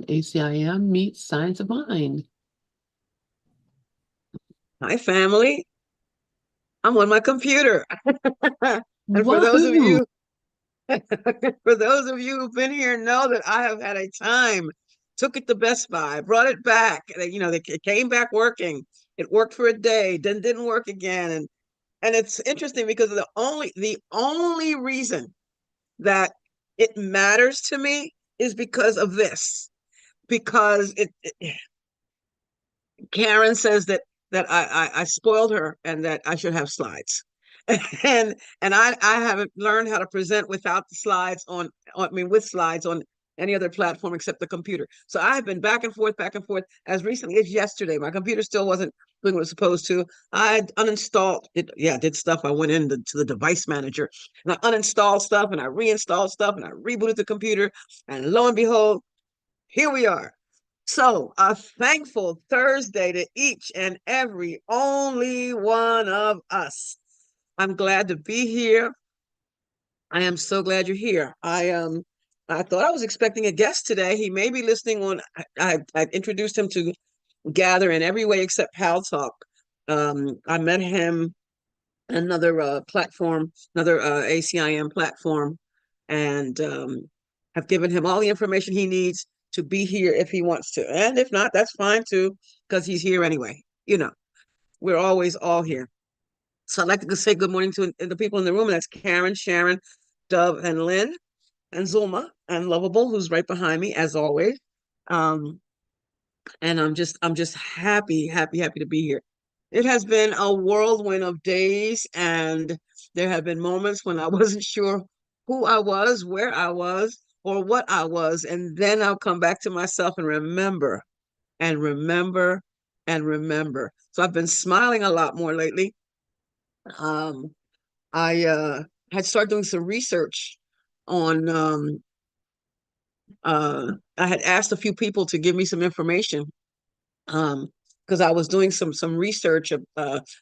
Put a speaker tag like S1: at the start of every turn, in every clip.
S1: ACIM meets Science of Mind.
S2: Hi, family. I'm on my computer. And for those of
S1: Woohoo!
S2: you, for those of you who've been here, know that I have had a time. Took it to Best Buy, brought it back. It came back working. It worked for a day, then didn't work again. And it's interesting because the only reason that it matters to me is because of this. Because Karen says that I spoiled her and that I should have slides. And I haven't learned how to present without the slides I mean with slides on any other platform except the computer. So I've been back and forth as recently as yesterday. My computer still wasn't doing what it was supposed to. I uninstalled it. Yeah, I did stuff. I went into the device manager and I uninstalled stuff and I reinstalled stuff and I rebooted the computer. And lo and behold, here we are. So, a thankful Thursday to each and every only one of us. I'm glad to be here. I am so glad you're here. I thought I was expecting a guest today. He may be listening on. I introduced him to Gather in every way except Pal Talk. I met him another platform, another ACIM platform, and have given him all the information he needs to be here if he wants to. And if not, that's fine too, because he's here anyway. We're always all here. So I'd like to say good morning to the people in the room. That's Karen, Sharon, Dove, and Lynn, and Zulma, and Lovable, who's right behind me, as always. Um, and I'm just happy, happy, happy to be here. It has been a whirlwind of days, and there have been moments when I wasn't sure who I was, where I was, or what I was. And then I'll come back to myself and remember and remember and remember. So I've been smiling a lot more lately. Um, I had started doing some research on I had asked a few people to give me some information um because I was doing some research of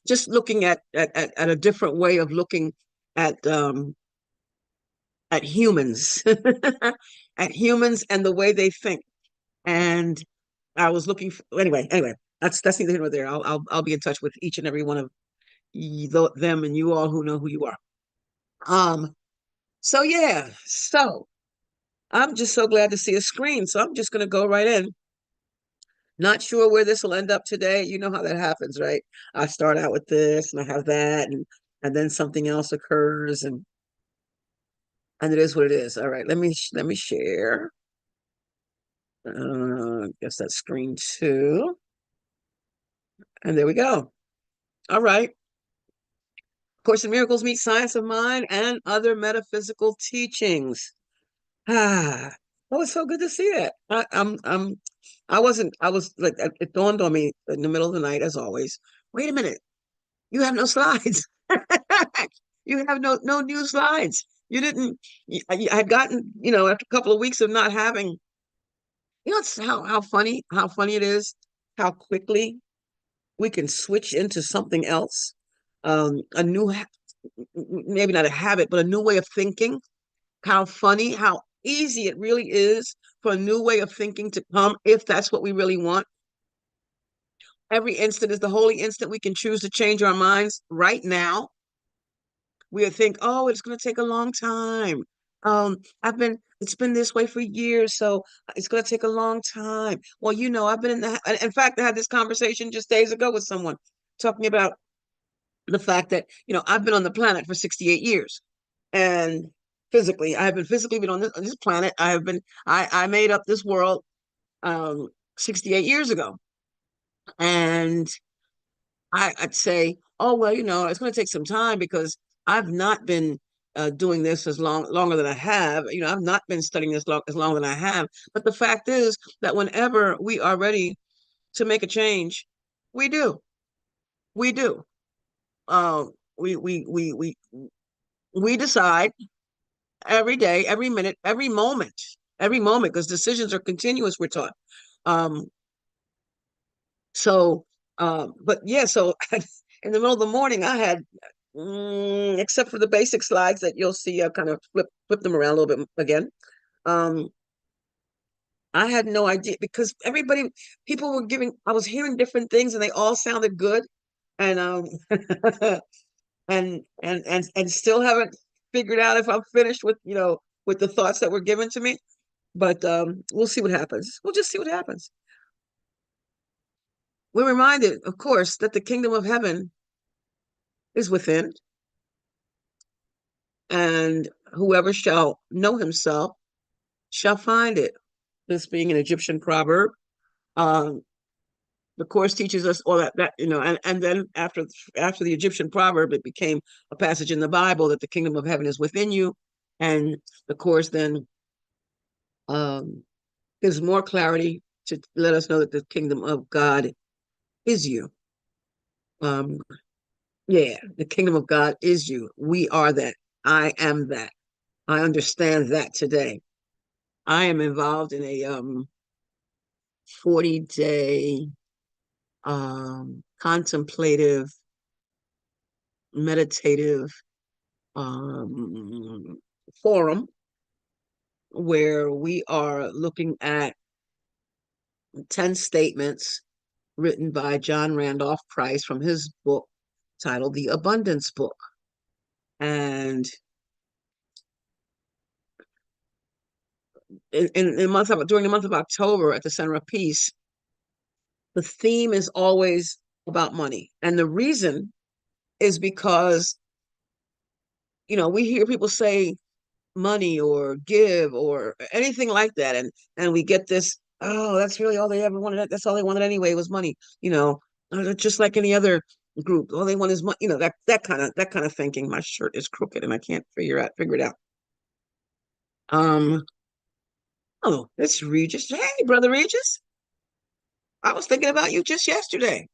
S2: just looking at a different way of looking at um at humans at humans and the way they think. And I was looking for, anyway, that's neither here nor there. I'll be in touch with each and every one of them and you all who know who you are. um so yeah, so I'm just so glad to see a screen, so I'm just going to go right in. Not sure where this will end up today. You know how that happens, right? I start out with this and I have that, and then something else occurs, and it is what it is. All right, let me share. Guess that's screen two, and there we go. All right. Course in Miracles meet Science of Mind and other metaphysical teachings. Ah, oh, it's so good to see it. I wasn't. I was like, it dawned on me in the middle of the night, as always. Wait a minute, you have no slides. You have no new slides. You didn't. I had gotten, after a couple of weeks of not having. It's how funny it is, how quickly we can switch into something else, a new, maybe not a habit, but a new way of thinking. How funny, how easy it really is for a new way of thinking to come if that's what we really want. Every instant is the holy instant. We can choose to change our minds right now. We would think, oh, it's going to take a long time. It's been this way for years, so it's going to take a long time. Well, I've been in fact, I had this conversation just days ago with someone talking about the fact that, I've been on the planet for 68 years. And I have been physically been on this planet. I made up this world, 68 years ago. And I'd say, oh, well, it's going to take some time because I've not been doing this longer than I have. I've not been studying this as long as I have. But the fact is that whenever we are ready to make a change, we do. We do. Uh, we we we we we decide every day, every moment, because decisions are continuous. We're taught. Um, so, but yeah, so in the middle of the morning, I had, except for the basic slides that you'll see, I kind of flip them around a little bit again. Um, I had no idea because people were I was hearing different things and they all sounded good. And and still haven't figured out if I'm finished with, with the thoughts that were given to me. But we'll see what happens. We'll just see what happens. We're reminded, of course, that the kingdom of heaven is within, and whoever shall know himself shall find it. This being an Egyptian proverb. Um, the course teaches us all that and then after the Egyptian proverb, it became a passage in the Bible that the kingdom of heaven is within you, and the course then um, gives more clarity to let us know that the kingdom of God is you. Um, yeah, the kingdom of God is you. We are that. I am that. I understand that today. I am involved in a 40-day contemplative, meditative um, forum where we are looking at 10 statements written by John Randolph Price from his book titled The Abundance Book. And during the month of October at the Center of Peace, the theme is always about money. And the reason is because, we hear people say money or give or anything like that. And we get this, oh, that's really all they ever wanted. That's all they wanted anyway was money, just like any other group. All they want is money, that kind of thinking. My shirt is crooked and I can't figure it out. Um, oh, it's Regis. Hey, brother Regis. I was thinking about you just yesterday.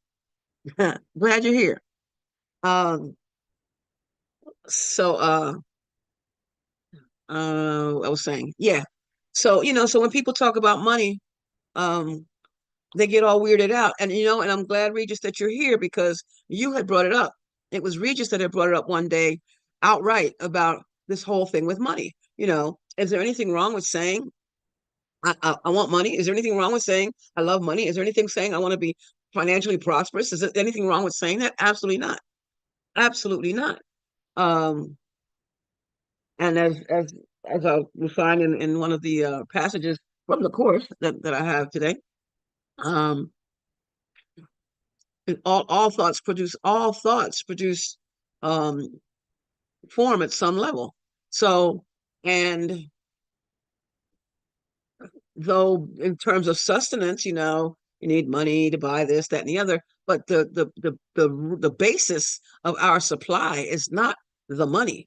S2: Glad you're here. Um, so I was saying, yeah. So, so when people talk about money, um, they get all weirded out. And I'm glad, Regis, that you're here because you had brought it up. It was Regis that had brought it up one day outright about this whole thing with money. Is there anything wrong with saying I want money? Is there anything wrong with saying I love money? Is there anything saying I want to be financially prosperous? Is there anything wrong with saying that? Absolutely not. Absolutely not. Um, and as I will find in one of the passages from the course that I have today, um, all thoughts produce um, form at some level. So, and though in terms of sustenance, you need money to buy this, that, and the other, but the basis of our supply is not the money.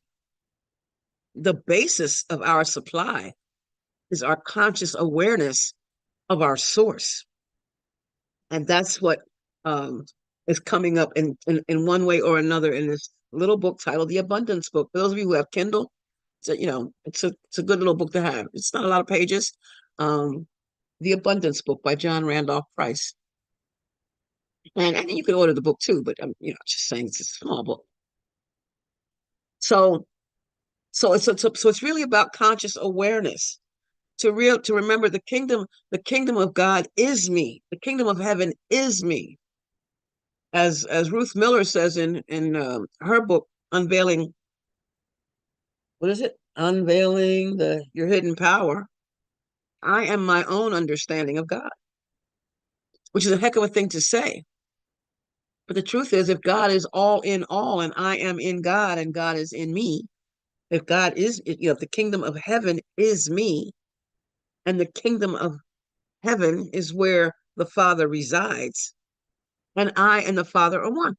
S2: The basis of our supply is our conscious awareness of our source. And that's what um, is coming up in one way or another in this little book titled The Abundance Book. For those of you who have Kindle, it's a good little book to have. It's not a lot of pages. Um, The Abundance Book by John Randolph Price. And you can order the book too, but I'm just saying it's a small book. So it's really about conscious awareness to remember the kingdom of God is me. The kingdom of heaven is me. As Ruth Miller says in her book Unveiling, what is it? Unveiling your hidden power. I am my own understanding of God, which is a heck of a thing to say. But the truth is, if God is all in all and I am in God and God is in me, if God is, if the kingdom of heaven is me and the kingdom of heaven is where the Father resides, and I and the Father are one.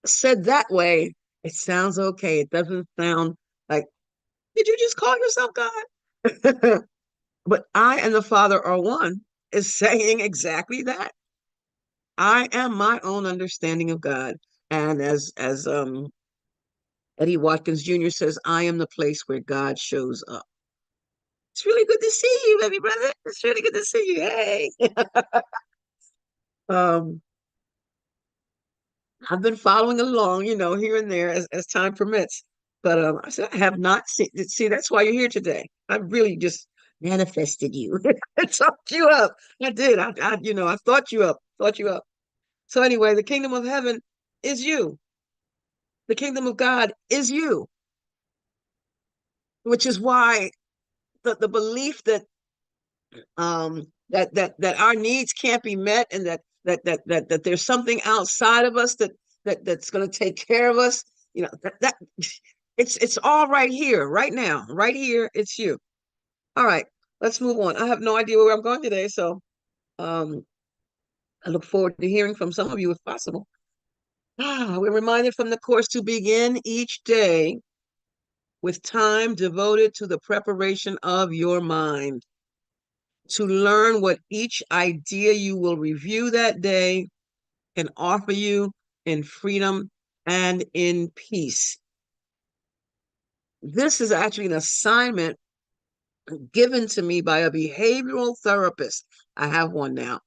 S2: Said that way, it sounds okay. It doesn't sound like, did you just call yourself God? But I and the Father are one is saying exactly that. I am my own understanding of God. And as Eddie Watkins Jr. says, I am the place where God shows up. It's really good to see you, baby brother. It's really good to see you. Hey. um, I've been following along, here and there as time permits. But I said I have not seen. See, that's why you're here today. I really just manifested you. I talked you up. I did. I thought you up. Thought you up. So anyway, the kingdom of heaven is you. The kingdom of God is you, which is why the belief that our needs can't be met, and that there's something outside of us that's going to take care of us. That it's all right here, right now, right here. It's you. All right, let's move on. I have no idea where I'm going today, so um, I look forward to hearing from some of you if possible. We're reminded from the course to begin each day with time devoted to the preparation of your mind, to learn what each idea you will review that day can offer you in freedom and in peace. This is actually an assignment given to me by a behavioral therapist. I have one now,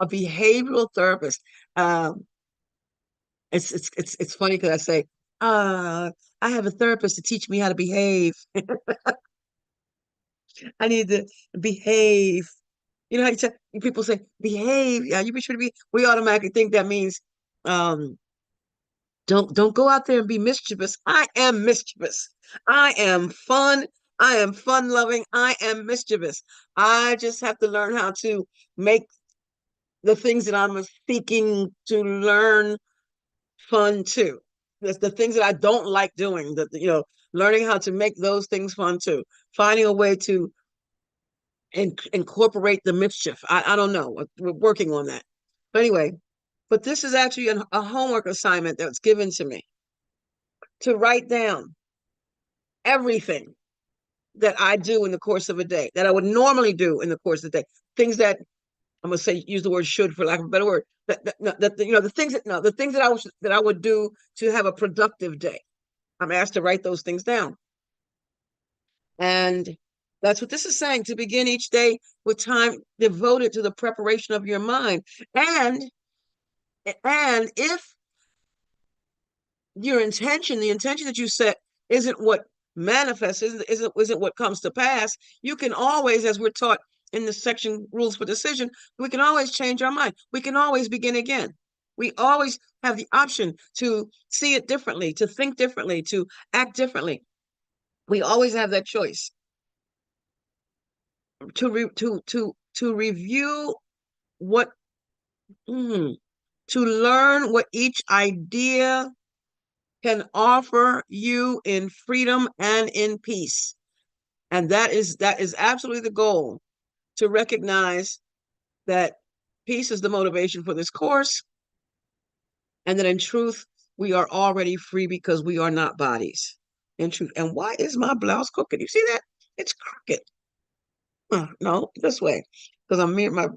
S2: a behavioral therapist. Um, it's funny because I say, I have a therapist to teach me how to behave. I need to behave. You know how people say behave? Yeah, you be sure to be. We automatically think that means um, don't go out there and be mischievous. I am mischievous. I am fun. I am fun loving. I am mischievous. I just have to learn how to make the things that I'm seeking to learn fun too. The things that I don't like doing, learning how to make those things fun too. Finding a way to incorporate the mischief. I don't know. We're working on that. But anyway, but this is actually a homework assignment that's given to me to write down everything that I do in the course of a day, that I would normally do in the course of the day. Things that I'm gonna say, use the word should for lack of a better word. The things that I would do to have a productive day. I'm asked to write those things down. And that's what this is saying, to begin each day with time devoted to the preparation of your mind. And if the intention that you set isn't what manifests, isn't what comes to pass, you can always, as we're taught in the section Rules for Decision, we can always change our mind. We can always begin again. We always have the option to see it differently, to think differently, to act differently. We always have that choice. To review what to learn what each idea can offer you in freedom and in peace. And that is absolutely the goal, to recognize that peace is the motivation for this course, and that in truth we are already free because we are not bodies. In truth. And why is my blouse crooked? You see that? It's crooked. No, this way. Because I'm my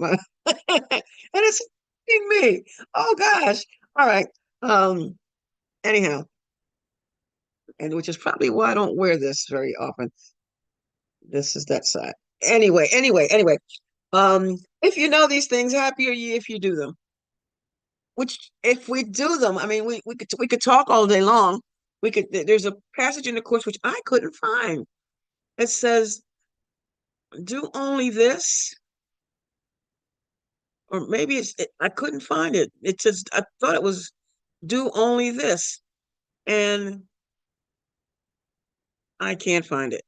S2: and it's me. Oh gosh. All right. Anyhow, and which is probably why I don't wear this very often. This is that side. Anyway. If you know these things, happy are ye if you do them. Which, if we do them, I mean, we could talk all day long. There's a passage in the course which I couldn't find. It says, "Do only this," or maybe I couldn't find it. It says, I thought it was, "Do only this," and I can't find it.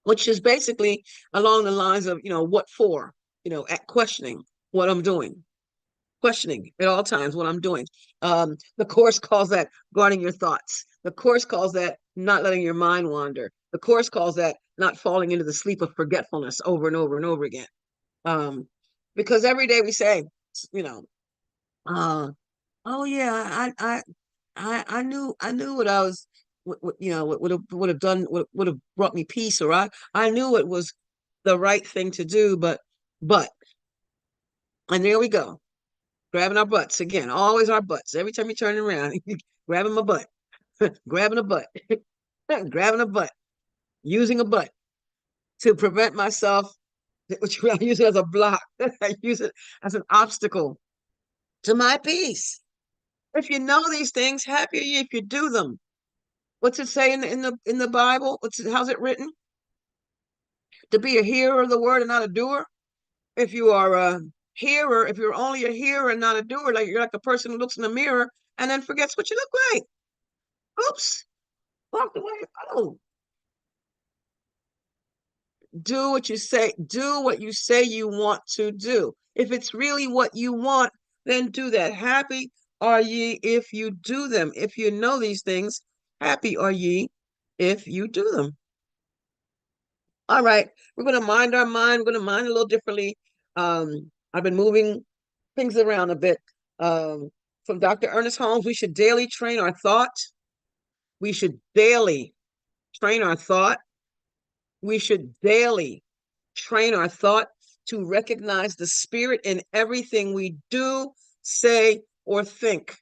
S2: Which is basically along the lines of, what for? At questioning what I'm doing, questioning at all times what I'm doing. The course calls that guarding your thoughts. The course calls that not letting your mind wander. The course calls that not falling into the sleep of forgetfulness over and over and over again. Because every day we say, you know, oh yeah, I knew what I was, what would have done, would have brought me peace, or I knew it was the right thing to do, but, and there we go, grabbing our butts again, always our butts. Every time you turn around, grabbing my butt, grabbing a butt, grabbing a butt, using a butt to prevent myself, which I use it as a block. I use it as an obstacle to my peace. If you know these things, happy are you if you do them. What's it say in the Bible? How's it written? To be a hearer of the word and not a doer. If you are a hearer, if you're only a hearer and not a doer, like you're like a person who looks in the mirror and then forgets what you look like. Oops, walked away. Oh, do what you say. Do what you say you want to do. If it's really what you want, then do that. Happy are ye if you do them. If you know these things, happy are ye if you do them. All right, we're going to mind our mind. We're going to mind a little differently. I've been moving things around a bit. Um, from Dr. Ernest Holmes, we should daily train our thought. We should daily train our thought. We should daily train our thought to recognize the spirit in everything we do, say, or think.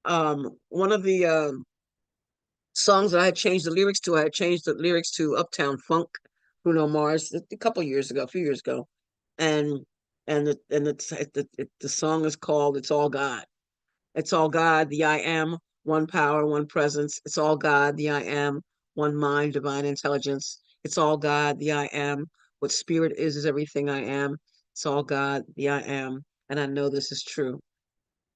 S2: One of the songs that I had changed the lyrics to, I had changed the lyrics to Uptown Funk, Bruno Mars, a couple years ago, a few years ago, and the song is called "It's All God." It's all God, the I am, one power, one presence. It's all God, the I am, one mind, divine intelligence. It's all God, the I am. What spirit is everything I am. It's all God, the I am. And I know this is true.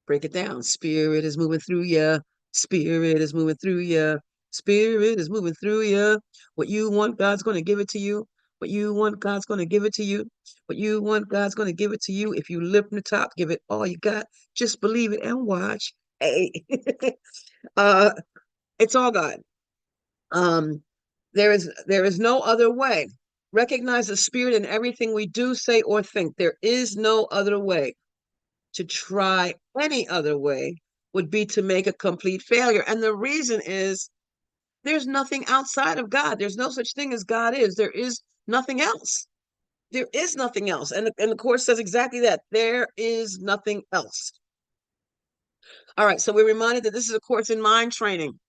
S2: Break it down. Spirit is moving through you. Spirit is moving through you. Spirit is moving through you. What you want, God's going to give it to you. What you want, God's going to give it to you. What you want, God's going to give it to you. If you live from the top, give it all you got. Just believe it and watch. Hey, uh, it's all God. Um, there is no other way. Recognize the spirit in everything we do, say, or think. There is no other way. To try any other way would be to make a complete failure. And the reason is there's nothing outside of God. There's no such thing as God is. There is nothing else. There is nothing else. And the Course says exactly that. There is nothing else. All right, so we're reminded that this is a course in mind training.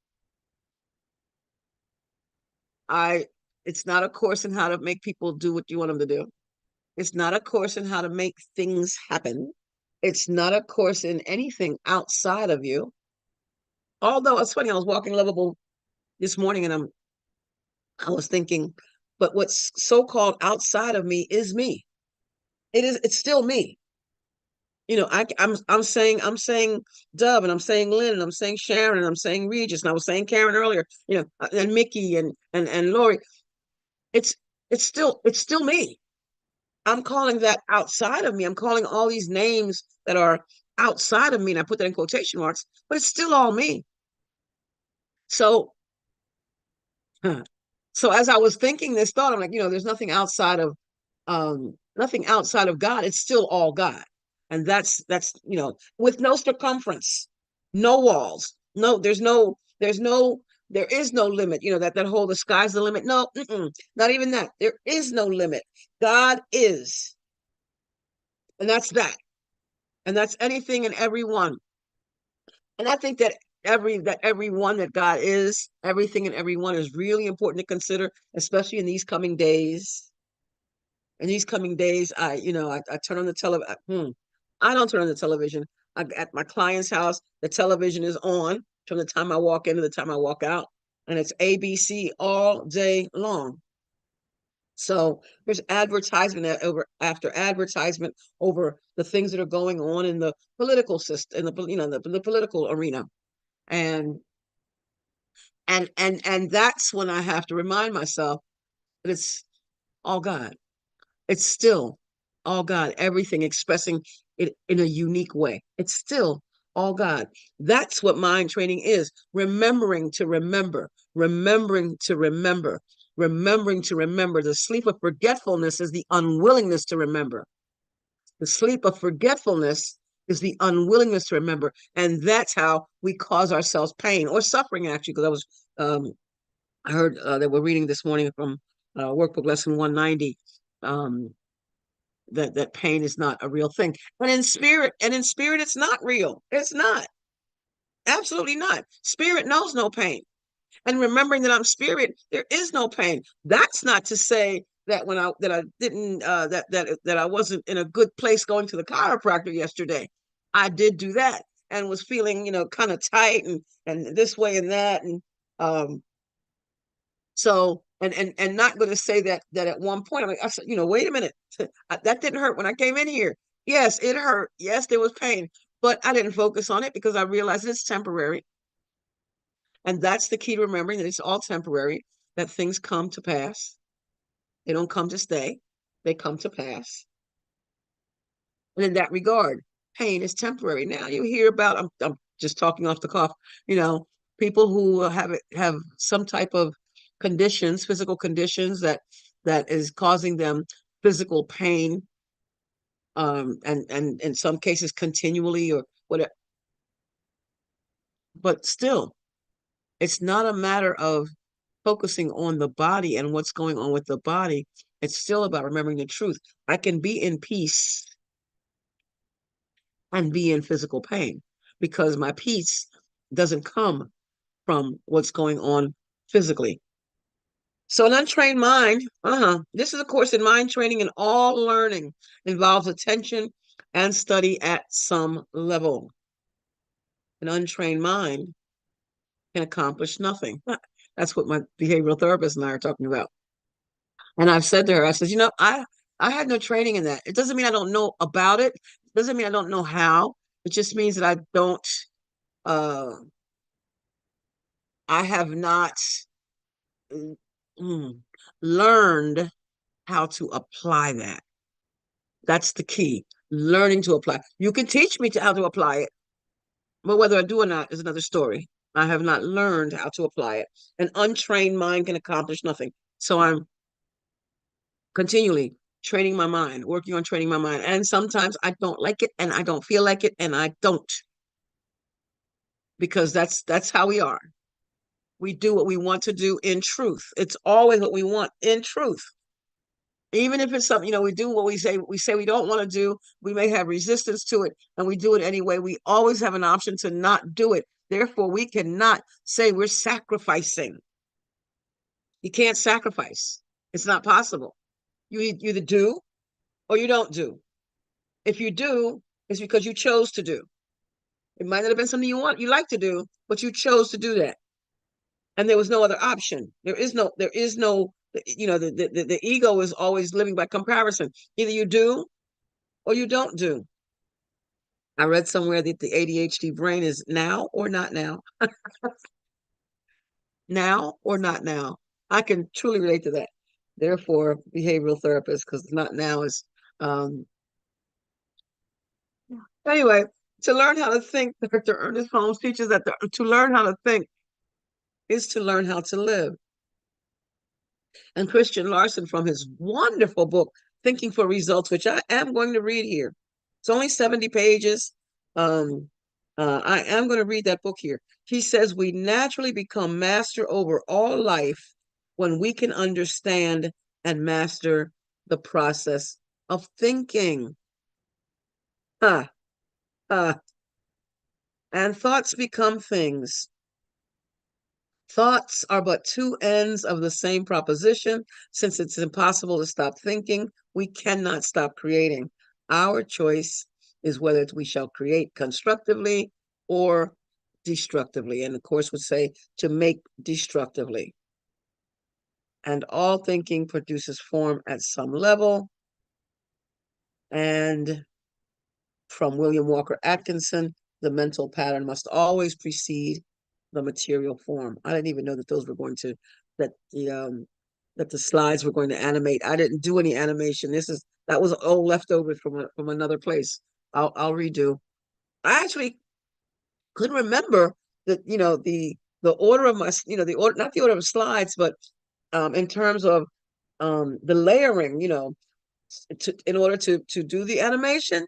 S2: It's not a course in how to make people do what you want them to do. It's not a course in how to make things happen. It's not a course in anything outside of you. Although it's funny, I was walking Lovable this morning and I was thinking, but what's so-called outside of me is me. It's still me. You know, I'm saying Dub, and I'm saying Lynn, and I'm saying Sharon, and I'm saying Regis, and I was saying Karen earlier, you know, and Mickey and Lori. It's it's still me. I'm calling that outside of me. I'm calling all these names that are outside of me, and I put that in quotation marks, but it's still all me. So so as I was thinking this thought, I'm like, you know, there's nothing outside of God. It's still all God. And that's, you know, with no circumference, no walls. No, there is no limit. You know, that whole the sky's the limit. No, not even that. There is no limit. God is. And that's that. And that's anything and everyone. And I think that everyone that God is, everything and everyone is really important to consider, especially in these coming days. In these coming days, I turn on the television. I don't turn on the television. At my client's house, the television is on from the time I walk in to the time I walk out, and it's ABC all day long. So there's advertisement over after advertisement over the things that are going on in the political system, in the political arena, and and that's when I have to remind myself that it's all God. It's still all God, everything expressing it in a unique way. It's still all God. That's what mind training is. Remembering to remember, remembering to remember, remembering to remember. The sleep of forgetfulness is the unwillingness to remember. The sleep of forgetfulness is the unwillingness to remember. And that's how we cause ourselves pain or suffering, actually, because I heard that we're reading this morning from workbook lesson 190. That pain is not a real thing. But in spirit, it's not real. It's not. Absolutely not. Spirit knows no pain. And remembering that I'm spirit, there is no pain. That's not to say that I didn't that I wasn't in a good place going to the chiropractor yesterday. I did do that. and was feeling, kind of tight and this way and that. And so, and not going to say that at one point, I said, wait a minute, that didn't hurt when I came in here. Yes, it hurt. Yes, there was pain, but I didn't focus on it because I realized it's temporary. And that's the key to remembering, that it's all temporary, that things come to pass. They don't come to stay. They come to pass. And in that regard, pain is temporary. Now you hear about, I'm just talking off the cuff, people who have some type of conditions, physical conditions that is causing them physical pain, and in some cases continually or whatever. But still, it's not a matter of focusing on the body and what's going on with the body. It's still about remembering the truth. I can be in peace and be in physical pain because my peace doesn't come from what's going on physically. So an untrained mind, this is a course in mind training, and all learning involves attention and study at some level. An untrained mind can accomplish nothing. That's what my behavioral therapist and I are talking about. And I've said to her, I said, I had no training in that. It doesn't mean I don't know about it. It doesn't mean I don't know how. It just means that uh, I have not learned how to apply that. That's the key. Learning to apply. You can teach me how to apply it, but whether I do or not is another story. I have not learned how to apply it. An untrained mind can accomplish nothing. So I'm continually training my mind, working on training my mind. And sometimes I don't like it and I don't feel like it and I don't. Because that's how we are. We do what we want to do in truth. It's always what we want in truth. Even if it's something, we do what we say we don't want to do, we may have resistance to it, and we do it anyway. We always have an option to not do it. Therefore, we cannot say we're sacrificing. You can't sacrifice. It's not possible. You either do or you don't do. If you do, it's because you chose to do. It might not have been something you like to do, but you chose to do that. And there was no other option. There is no, the ego is always living by comparison. Either you do or you don't do. I read somewhere that the ADHD brain is now or not now. Now or not now. I can truly relate to that. Therefore, behavioral therapist, because not now is, anyway, to learn how to think, Dr. Ernest Holmes teaches that to learn how to think is to learn how to live. And Christian Larson, from his wonderful book, Thinking for Results, which I am going to read here. It's only 70 pages. I am going to read that book here. He says, we naturally become master over all life when we can understand and master the process of thinking. And thoughts become things. Thoughts are but two ends of the same proposition. Since it's impossible to stop thinking, we cannot stop creating. Our choice is whether we shall create constructively or destructively. And the course would say to make destructively. And all thinking produces form at some level. And from William Walker Atkinson, the mental pattern must always precede the material form. I didn't even know that those were going to, that the slides were going to animate. I didn't do any animation. That was old leftovers from another place. I'll redo. I actually couldn't remember that, the order of my, the order, not the order of slides, but in terms of the layering, in order to do the animation.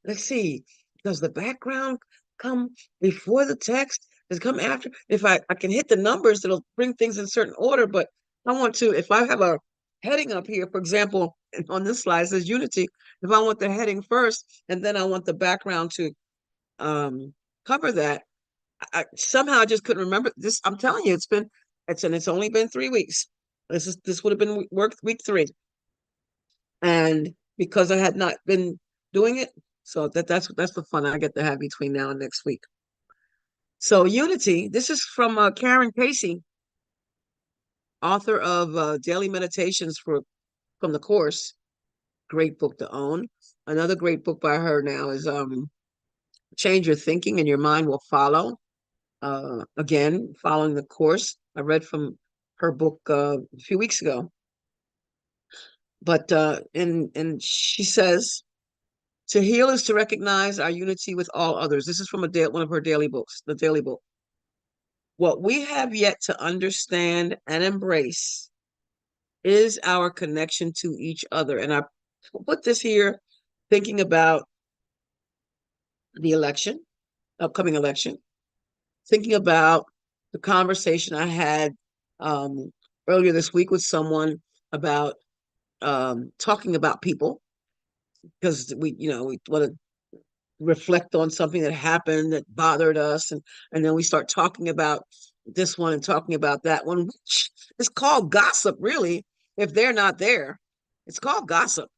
S2: Let's see, does the background come before the text? Does it come after? If I can hit the numbers, it'll bring things in certain order, but I want to, if I have a heading up here, for example, on this slide, it says Unity. If I want the heading first, and then I want the background to cover that, somehow I just couldn't remember this. I'm telling you, it's only been 3 weeks. This would have been week 3. And because I had not been doing it, So that's the fun I get to have between now and next week. So unity, this is from Karen Casey, author of Daily Meditations from the Course. Great book to own. Another great book by her now is Change Your Thinking and Your Mind Will Follow. Again, following the Course. I read from her book a few weeks ago. But and she says, to heal is to recognize our unity with all others. This is from one of her daily books, the daily book. What we have yet to understand and embrace is our connection to each other. And I put this here thinking about the upcoming election, thinking about the conversation I had earlier this week with someone about talking about people, because we want to reflect on something that happened that bothered us, and then we start talking about this one and talking about that one, which is called gossip, really. If they're not there, it's called gossip.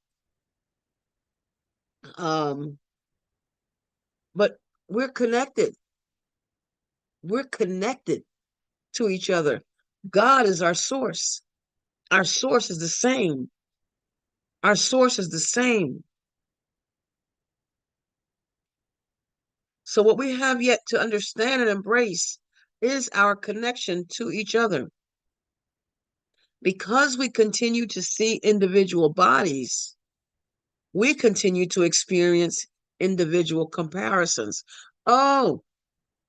S2: But we're connected. We're connected to each other. God is our source. Our source is the same. Our source is the same. So what we have yet to understand and embrace is our connection to each other. Because we continue to see individual bodies, we continue to experience individual comparisons. Oh,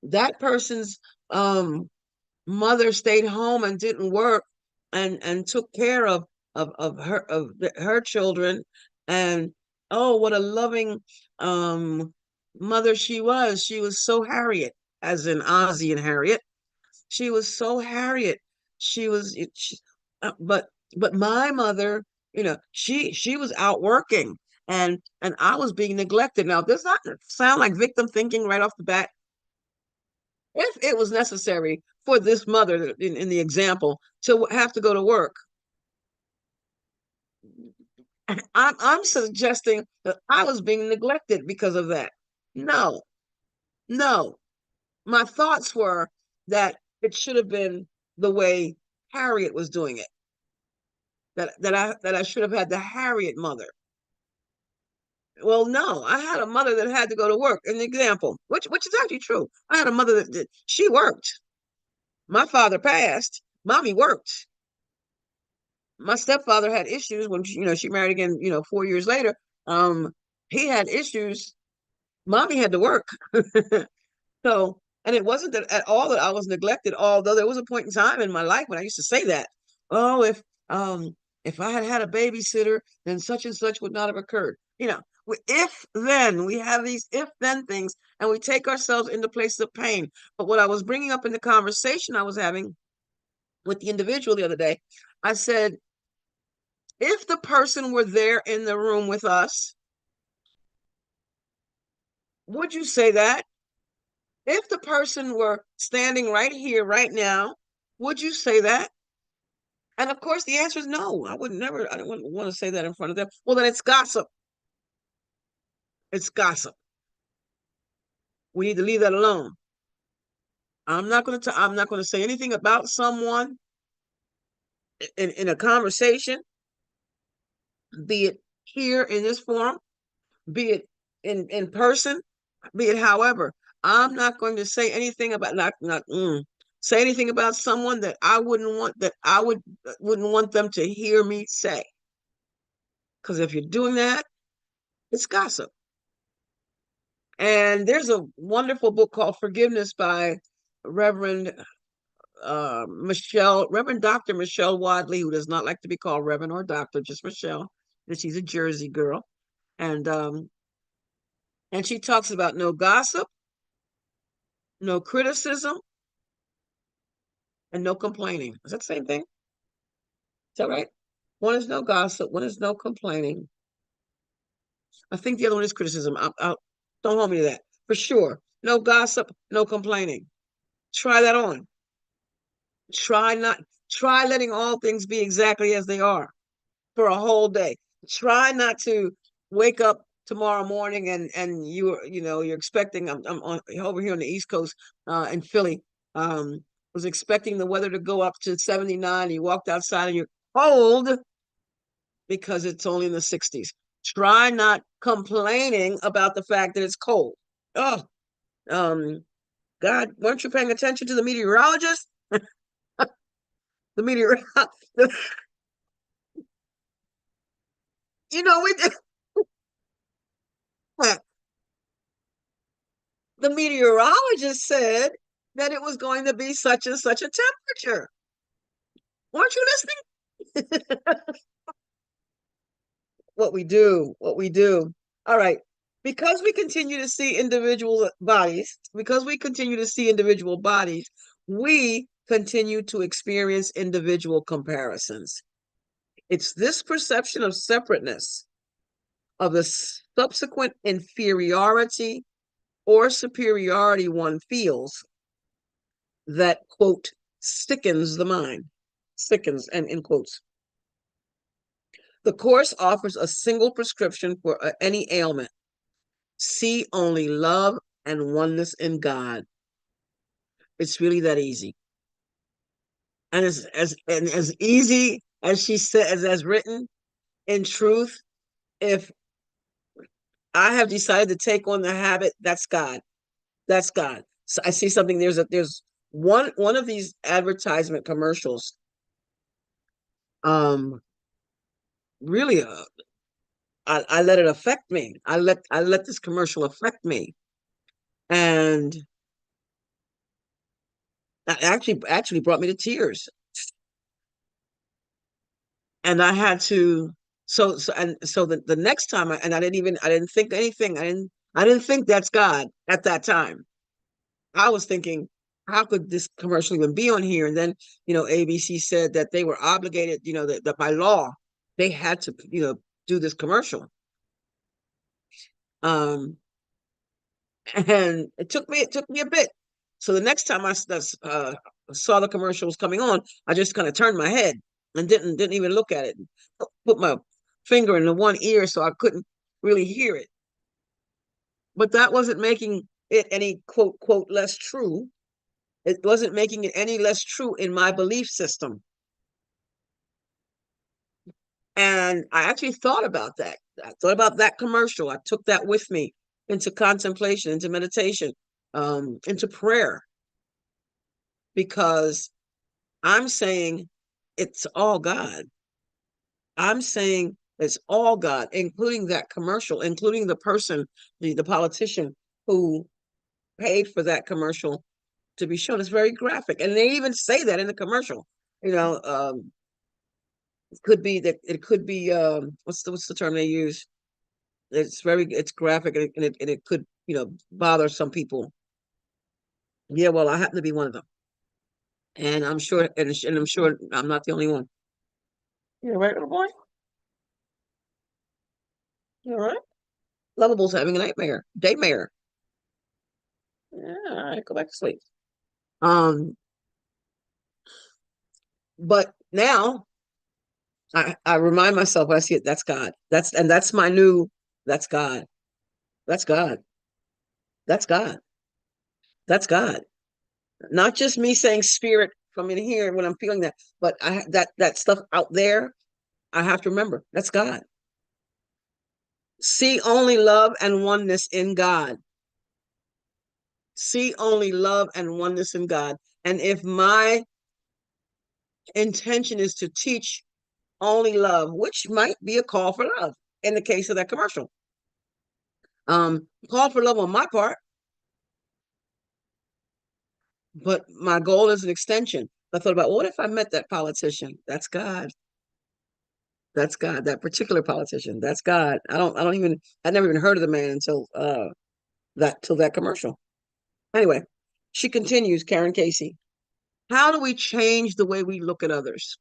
S2: that person's mother stayed home and didn't work and took care of her children, and oh, what a loving mother she was. She was so Harriet, as in Ozzie and Harriet. She was so Harriet. She was but my mother, she was out working, and I was being neglected. Now, does not sound like victim thinking right off the bat? If it was necessary for this mother in the example to have to go to work, I'm suggesting that I was being neglected because of that. No, no. My thoughts were that it should have been the way Harriet was doing it. That I should have had the Harriet mother. Well, no, I had a mother that had to go to work. An example, which is actually true. I had a mother that she worked. My father passed. Mommy worked. My stepfather had issues when she married again. 4 years later, um, he had issues. Mommy had to work. So, and it wasn't that at all that I was neglected. Although there was a point in time in my life when I used to say that, oh, if I had had a babysitter, then such and such would not have occurred. If then we have these if then things, and we take ourselves into places of pain. But what I was bringing up in the conversation I was having with the individual the other day, I said, if the person were there in the room with us, would you say that? If the person were standing right here, right now, would you say that? And of course, the answer is no. I don't want to say that in front of them. Well, then it's gossip. It's gossip. We need to leave that alone. I'm not going to say anything about someone in a conversation, be it here in this forum, be it in person, be it however. I'm not going to say anything about say anything about someone that I wouldn't want them to hear me say. Because if you're doing that, it's gossip. And there's a wonderful book called Forgiveness by Reverend Reverend Dr. Michelle Wadley, who does not like to be called Reverend or Doctor, just Michelle, and she's a Jersey girl. And she talks about no gossip, no criticism, and no complaining. Is that the same thing? Is that right? One is no gossip, one is no complaining. I think the other one is criticism. Don't hold me to that. For sure. No gossip, no complaining. Try that on. Try letting all things be exactly as they are for a whole day. Try not to wake up tomorrow morning, and you're expecting. I'm on over here on the East Coast, in Philly. Was expecting the weather to go up to 79. You walked outside and you're cold because it's only in the 60s. Try not complaining about the fact that it's cold. Oh, um, God, weren't you paying attention to the meteorologist? The meteor, we did. The meteorologist said that it was going to be such and such a temperature. Weren't you listening? What we do. All right. Because we continue to see individual bodies, we continue to experience individual comparisons. It's this perception of separateness, of the subsequent inferiority or superiority one feels, that, quote, sickens the mind. Sickens, and in quotes. The course offers a single prescription for any ailment. See only love and oneness in God. It's really that easy. And as easy as she said, as written, in truth, if I have decided to take on the habit, that's God. That's God. So I see something. There's one of these advertisement commercials. Really, I let it affect me. I let this commercial affect me, and that actually brought me to tears. And I had to so the next time I didn't think anything. I didn't think that's God at that time. I was thinking, how could this commercial even be on here? And then, ABC said that they were obligated, that by law they had to, do this commercial. And it took me a bit. So the next time I saw the commercials coming on, I just kind of turned my head and didn't even look at it. Put my finger in the one ear so I couldn't really hear it. But that wasn't making it any, quote less true. It wasn't making it any less true in my belief system. And I actually thought about that. I thought about that commercial. I took that with me into contemplation, into meditation, into prayer, because I'm saying it's all God. I'm saying it's all God, including that commercial, including the person, the politician who paid for that commercial to be shown. It's very graphic. And they even say that in the commercial. It could be that it could be what's the term they use? It's graphic, and it could, bother some people. Yeah, well, I happen to be one of them. And I'm sure, and I'm sure I'm not the only one. You're right, little boy. You all right? Lovable's having a nightmare, daymare. Yeah, all right, go back to sleep. But now I remind myself when I see it, that's God. That's my new, that's God. That's God. That's God. That's God. Not just me saying spirit from in here when I'm feeling that, but that stuff out there, I have to remember that's God. See only love and oneness in God. See only love and oneness in God. And if my intention is to teach only love, which might be a call for love in the case of that commercial, call for love on my part, but my goal is an extension. I thought about, what if I met that politician? That's God. That's God. That particular politician. That's God. I never even heard of the man until that commercial. Anyway, she continues, Karen Casey. How do we change the way we look at others?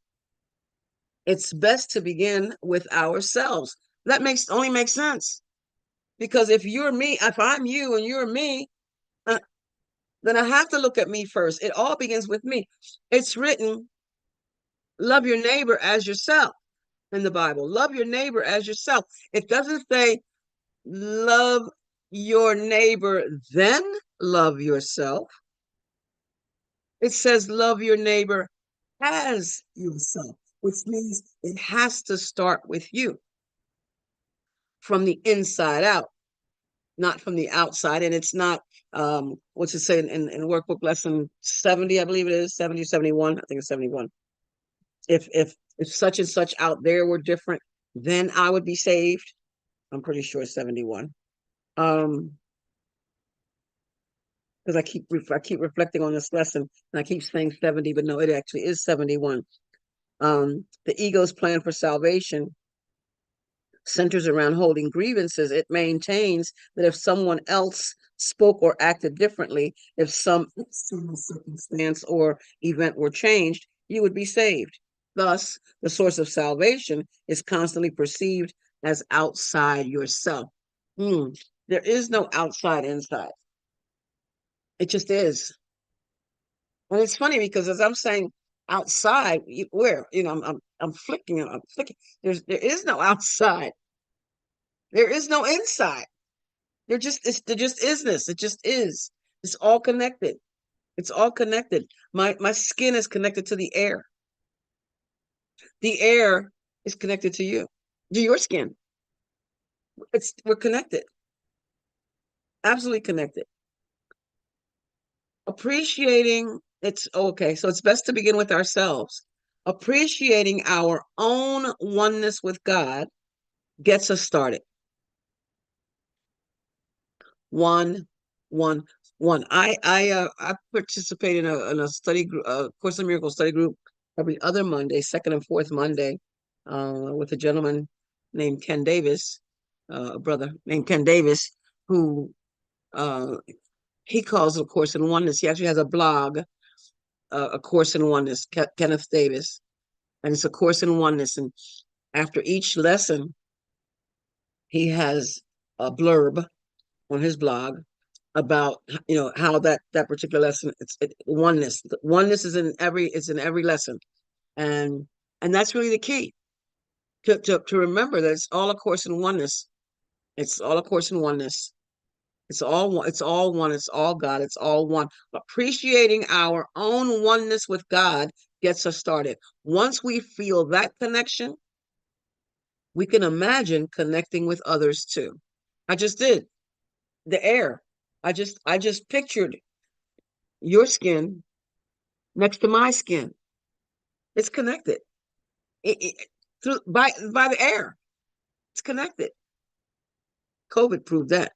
S2: It's best to begin with ourselves. That only makes sense. Because if I'm you and you're me, then I have to look at me first. It all begins with me. It's written, love your neighbor as yourself in the Bible. Love your neighbor as yourself. It doesn't say love your neighbor, then love yourself. It says love your neighbor as yourself, which means it has to start with you from the inside out, not from the outside. And it's not, what's it say in workbook lesson 70, I believe it is 70, 71. I think it's 71. If such and such out there were different, then I would be saved. I'm pretty sure 71. Because I keep reflecting on this lesson and I keep saying 70, but no, it actually is 71. The ego's plan for salvation centers around holding grievances. It maintains that if someone else spoke or acted differently, if some circumstance or event were changed, you would be saved. Thus, the source of salvation is constantly perceived as outside yourself. There is no outside inside. It just is. And it's funny because as I'm saying outside, where I'm flicking, I'm flicking. There is no outside. There is no inside. There just isness. It just is. It's all connected. It's all connected. My skin is connected to the air. The air is connected to you, to your skin. We're connected. Absolutely connected. Appreciating it's okay. So it's best to begin with ourselves. Appreciating our own oneness with God gets us started. One, one, one. I participate in a study group, Course in Miracles study group every other Monday, second and fourth Monday, with a gentleman named Ken Davis, a brother named Ken Davis, who he calls it a Course in Oneness. He actually has a blog, a Course in Oneness, Kenneth Davis, and it's a Course in Oneness. And after each lesson, he has a blurb on his blog about how that particular lesson oneness. Oneness is in every lesson, and that's really the key to remember that it's all a course in oneness. It's all a course in oneness. It's all one. It's all one. It's all God. It's all one. Appreciating our own oneness with God gets us started. Once we feel that connection, we can imagine connecting with others too. I just did the air. I just pictured your skin next to my skin. It's connected. Through by the air. It's connected. COVID proved that.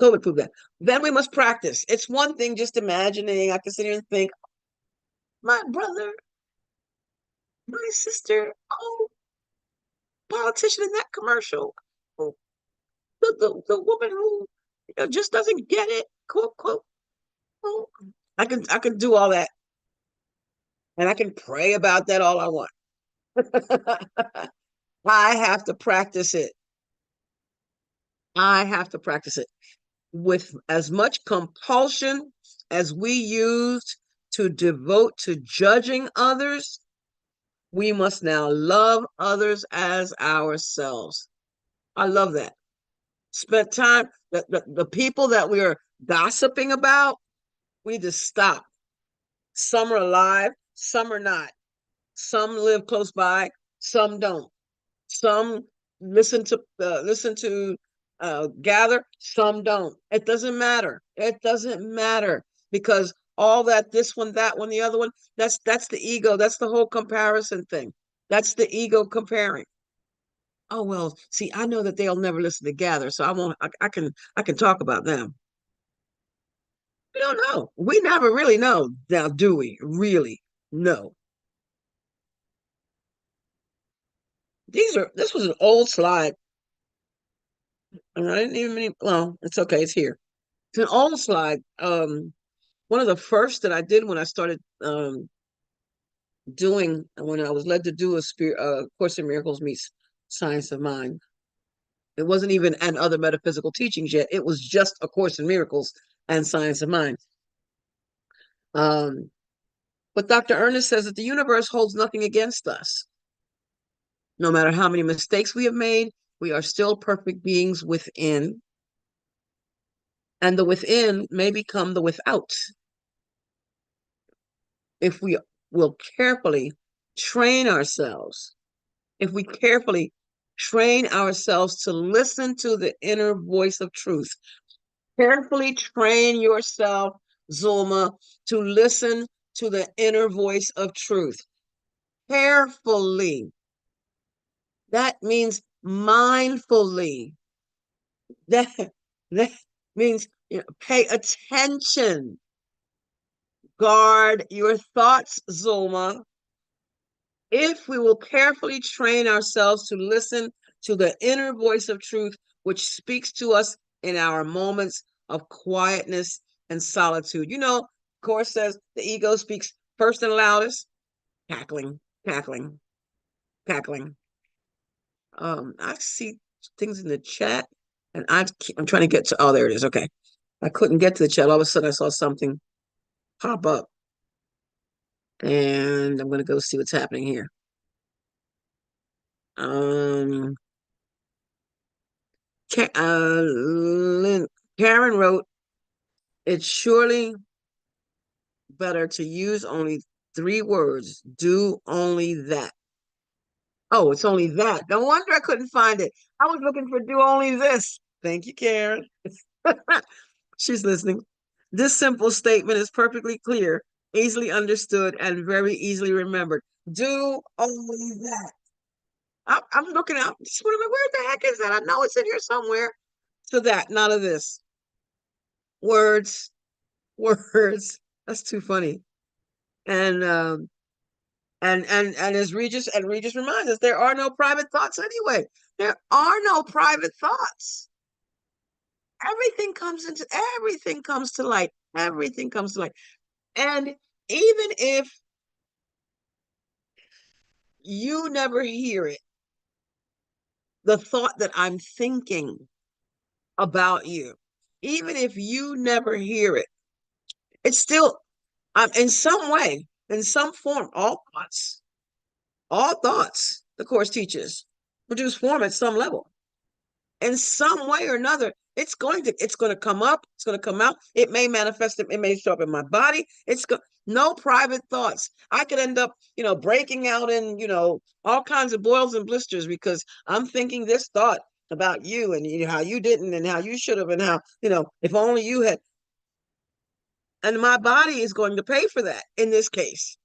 S2: COVID proved that. Then we must practice. It's one thing just imagining. I can sit here and think, my brother, my sister, oh, politician in that commercial, oh, the woman who just doesn't get it. Quote quote. Oh. I can do all that, and I can pray about that all I want. I have to practice it. I have to practice it with as much compulsion as we used to devote to judging others. We must now love others as ourselves. I love that. Spend time, the people that we are gossiping about, we need to stop. Some are alive, some are not. Some live close by, some don't. Some listen to gather, some don't. It doesn't matter. It doesn't matter because all that, this one, that one, the other one, that's the ego. That's the whole comparison thing. That's the ego comparing. Oh well, see, I know that they'll never listen to gather, so I won't. I can talk about them. We don't know. We never really know. Now, do we really know? This was an old slide. And I didn't even mean, well, it's okay, it's here. It's an old slide. One of the first that I did when I started doing when I was led to do a Course in Miracles meets Science of Mind. It wasn't even and other metaphysical teachings yet. It was just a Course in Miracles and Science of Mind. But Dr. Ernest says that the universe holds nothing against us. No matter how many mistakes we have made, We are still perfect beings within, and the within may become the without if we will carefully train ourselves, if we carefully train ourselves to listen to the inner voice of truth. Carefully train yourself, Zulma, to listen to the inner voice of truth. Carefully. That means mindfully. That, that means, pay attention. Guard your thoughts, Zulma. If we will carefully train ourselves to listen to the inner voice of truth, which speaks to us in our moments of quietness and solitude. Course says the ego speaks first and loudest, cackling, cackling, cackling. I see things in the chat, and I'm trying to get to. Oh, there it is. Okay, I couldn't get to the chat. All of a sudden, I saw something pop up, and I'm going to go see what's happening here. Um, Karen wrote, "It's surely better to use only 3 words. Do only that." Oh, it's only that. No wonder I couldn't find it. I was looking for do only this. Thank you, Karen. She's listening. This simple statement is perfectly clear, easily understood, and very easily remembered. Do only that. I'm looking out. Where the heck is that? I know it's in here somewhere. So that, none of this. Words, words. That's too funny. And as Regis reminds us, there are no private thoughts anyway. There are no private thoughts. Everything comes to light. Everything comes to light. And even if you never hear it, the thought that I'm thinking about you, even if you never hear it, it's still in some way, in some form, all thoughts, the course teaches, produce form at some level. In some way or another, it's going to come up, it's going to come out. It may manifest, it may show up in my body. No private thoughts. I could end up, breaking out in, all kinds of boils and blisters because I'm thinking this thought about you and how you didn't and how you should have and how, if only you had. And my body is going to pay for that in this case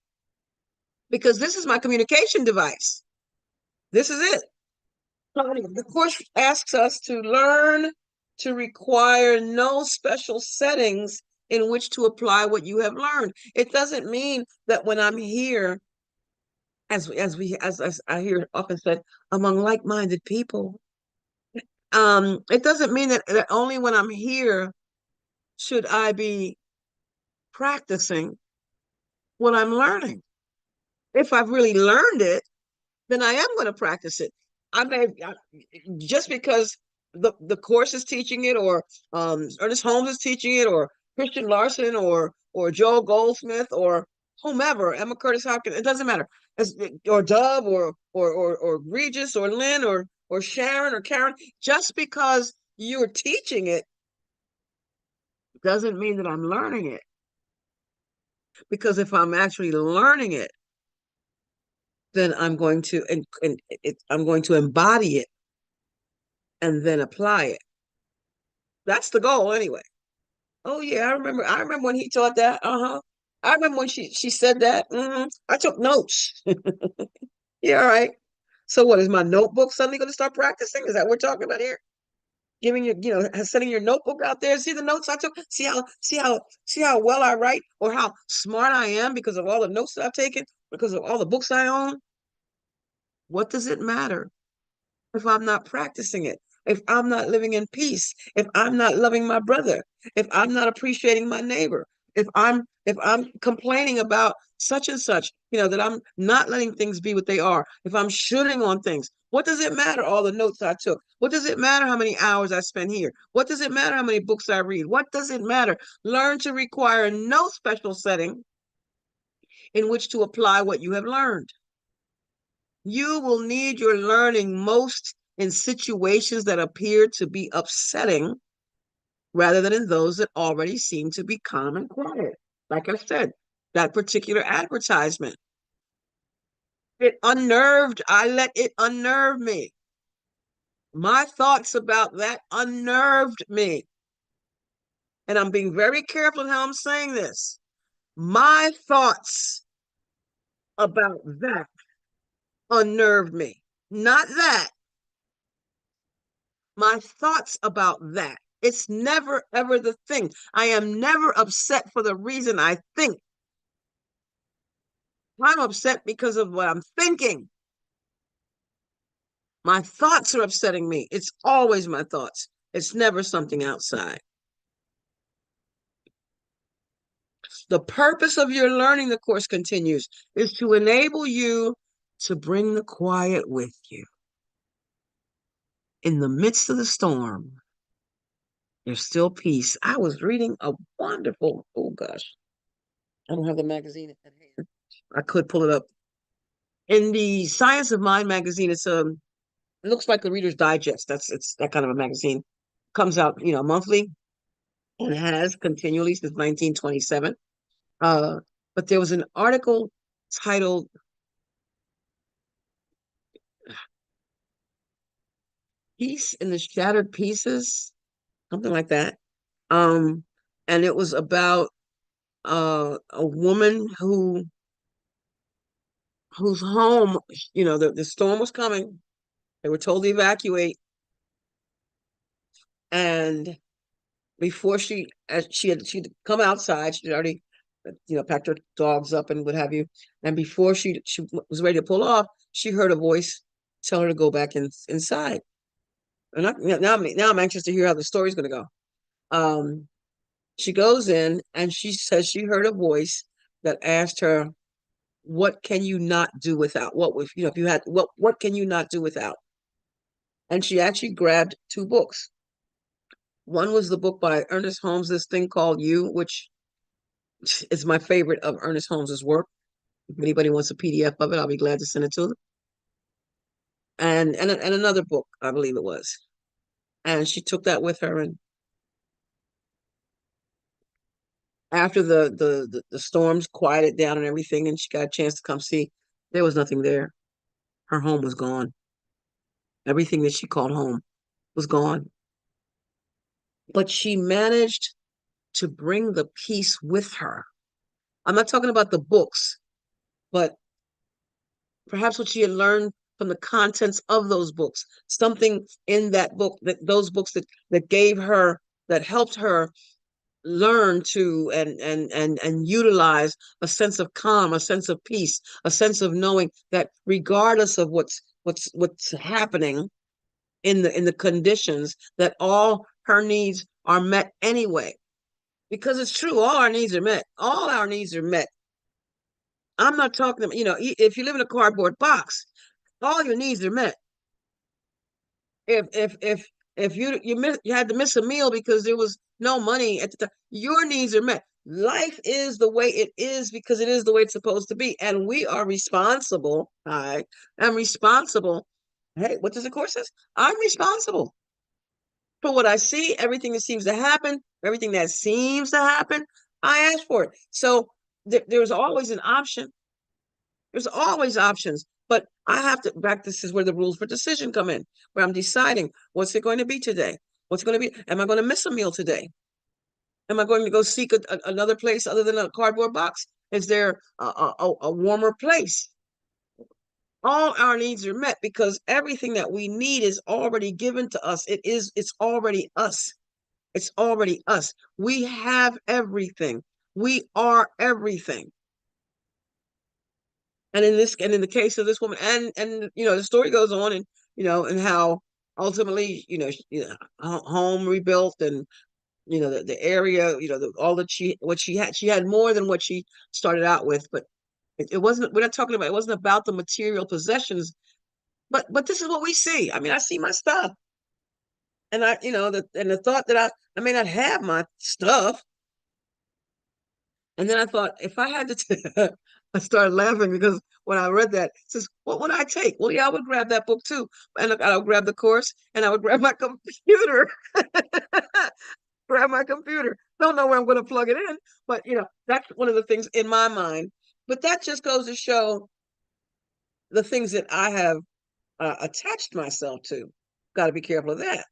S2: because this is my communication device. This is it. The course asks us to learn to require no special settings in which to apply what you have learned. It doesn't mean that when I'm here, as I hear often said, among like-minded people, it doesn't mean that only when I'm here should I be practicing what I'm learning. If I've really learned it, then I am going to practice it. Just because the course is teaching it, or Ernest Holmes is teaching it, or Christian Larson, or Joel Goldsmith, or whomever, Emma Curtis Hopkins, it doesn't matter. Or Dove, or Regis, or Lynn, or Sharon, or Karen. Just because you're teaching it doesn't mean that I'm learning it. Because if I'm actually learning it, then I'm going to I'm going to embody it and then apply it. That's the goal anyway. Oh yeah, I remember when he taught that. Uh-huh. I remember when she said that. I took notes. Yeah, all right. So what is my notebook suddenly going to start practicing? Is that what we're talking about here? Giving you, setting your notebook out there. See the notes I took. See how well I write, or how smart I am because of all the notes that I've taken, because of all the books I own. What does it matter if I'm not practicing it? If I'm not living in peace, if I'm not loving my brother, if I'm not appreciating my neighbor, if I'm complaining about such and such, that I'm not letting things be what they are, if I'm shooting on things, what does it matter all the notes I took? What does it matter how many hours I spend here? What does it matter how many books I read? What does it matter? Learn to require no special setting in which to apply what you have learned. You will need your learning most in situations that appear to be upsetting rather than in those that already seem to be calm and quiet. Like I said, that particular advertisement, I let it unnerve me. My thoughts about that unnerved me. And I'm being very careful in how I'm saying this. My thoughts about that unnerved me. Not that. My thoughts about that. It's never, ever the thing. I am never upset for the reason I think. I'm upset because of what I'm thinking. My thoughts are upsetting me. It's always my thoughts. It's never something outside. The purpose of your learning, the course continues, is to enable you to bring the quiet with you. In the midst of the storm, there's still peace. I was reading a wonderful, oh gosh, I don't have the magazine at hand. I could pull it up. In the Science of Mind magazine, it looks like the Reader's Digest. It's that kind of a magazine. Comes out, monthly, and has continually since 1927. But there was an article titled Peace in the Shattered Pieces, something like that. Um, and it was about a woman whose home, the storm was coming. They were told to evacuate, and before she'd come outside, she'd already, packed her dogs up and what have you. And before she was ready to pull off, she heard a voice tell her to go back inside. And now I'm anxious to hear how the story's going to go. She goes in and she says she heard a voice that asked her, "What can you not do without? If you had what can you not do without?" And she actually grabbed two books. One was the book by Ernest Holmes, This Thing Called You, which is my favorite of Ernest Holmes's work. If anybody wants a PDF of it, I'll be glad to send it to them. And another book, I believe it was. And she took that with her, and after the storms quieted down and everything, and she got a chance to come see, there was nothing there. Her home was gone. Everything that she called home was gone. But she managed to bring the peace with her. I'm not talking about the books, but perhaps what she had learned from the contents of those books, something in that book, those books that gave her, that helped her learn to and utilize a sense of calm, a sense of peace, a sense of knowing that regardless of what's happening in the conditions, that all her needs are met anyway. Because it's true, all our needs are met. All our needs are met. I'm not talking about, if you live in a cardboard box, all your needs are met. If you had to miss a meal because there was no money at the time, your needs are met. Life is the way it is because it is the way it's supposed to be, and we are responsible. I am responsible. Hey, what does the course says? I'm responsible for what I see. Everything that seems to happen, everything that seems to happen, I ask for it. So there's always an option. There's always options, but I have to this is where the rules for decision come in, where I'm deciding what's it going to be today? What's going to be? Am I going to miss a meal today? Am I going to go seek another place other than a cardboard box? Is there a warmer place? All our needs are met because everything that we need is already given to us. It's already us. It's already us. We have everything. We are everything. And in the case of this woman, and the story goes on, and how ultimately, home rebuilt, and the area, all that she had more than what she started out with. But it wasn't, we're not talking about, it wasn't about the material possessions, but this is what we see. I mean, I see my stuff, and the thought that I may not have my stuff. And then I thought, if I had to I started laughing because when I read that, it says, what would I take? Well, yeah, I would grab that book too. And I would grab the course and I would grab my computer. Grab my computer. Don't know where I'm going to plug it in, but that's one of the things in my mind. But that just goes to show the things that I have attached myself to. Got to be careful of that.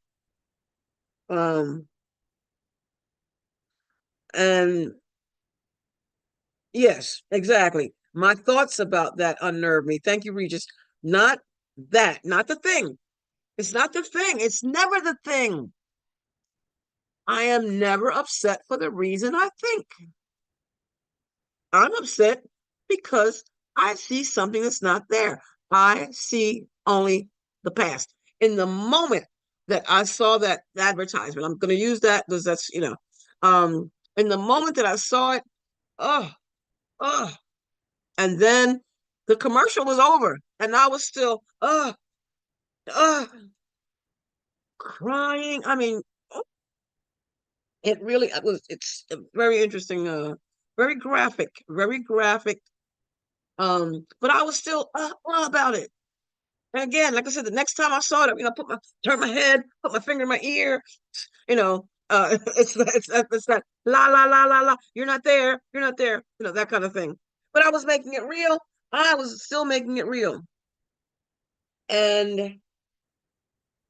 S2: And yes, exactly. My thoughts about that unnerve me. Thank you, Regis. Not that, not the thing. It's not the thing. It's never the thing. I am never upset for the reason I think. I'm upset because I see something that's not there. I see only the past. In the moment that I saw that advertisement, I'm going to use that because that's, in the moment that I saw it, oh, oh, and then the commercial was over and I was still, uh, crying. I mean, it really it's a very interesting, very graphic, very graphic. But I was still about it. And again, like I said, the next time I saw it, turn my head, put my finger in my ear, it's that la la la la la. You're not there, that kind of thing. But I was making it real. I was still making it real. And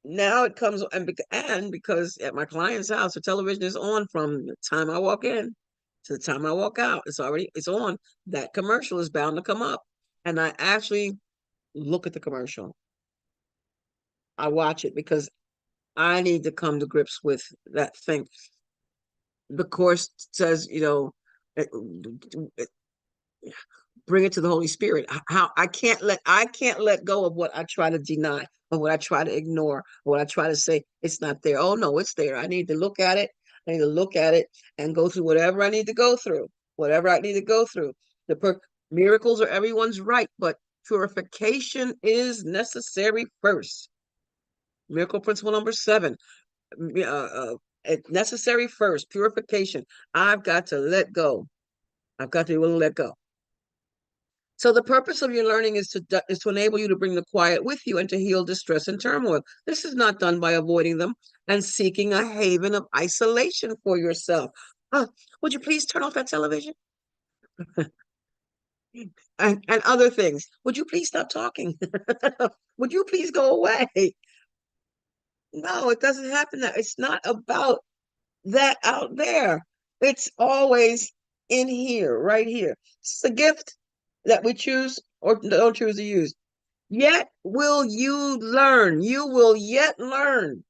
S2: now it comes and because at my client's house, the television is on from the time I walk in to the time I walk out. It's on. That commercial is bound to come up. And I actually look at the commercial. I watch it because I need to come to grips with that thing. The course says, bring it to the Holy Spirit. How I can't let go of what I try to deny, or what I try to ignore, or what I try to say it's not there. Oh no, it's there. I need to look at it. I need to look at it and go through whatever I need to go through. Whatever I need to go through. Miracles are everyone's right, but purification is necessary first. Miracle principle number 7. Necessary first, purification. I've got to let go. I've got to be willing to let go. So the purpose of your learning is to enable you to bring the quiet with you and to heal distress and turmoil. This is not done by avoiding them and seeking a haven of isolation for yourself. Would you please turn off that television? And other things. Would you please stop talking? Would you please go away? No, it doesn't happen that. It's not about that out there. It's always in here, right here. It's a gift that we choose or don't choose to use. Yet will you will yet learn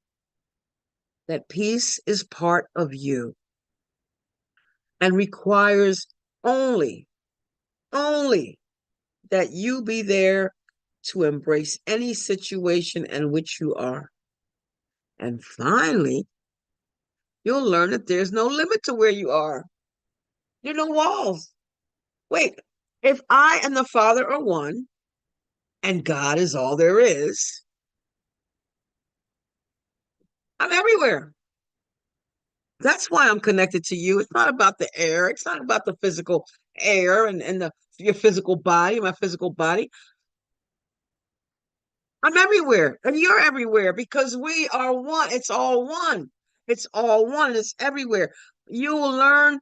S2: that peace is part of you and requires only, only that you be there to embrace any situation in which you are. And finally, you'll learn that there's no limit to where you are. There are no walls. Wait, if I and the Father are one and God is all there is, I'm everywhere. That's why I'm connected to you. It's not about the air. It's not about the physical air and your physical body, my physical body. I'm everywhere and you're everywhere because we are one. It's all one. It's all one. It's everywhere. You will learn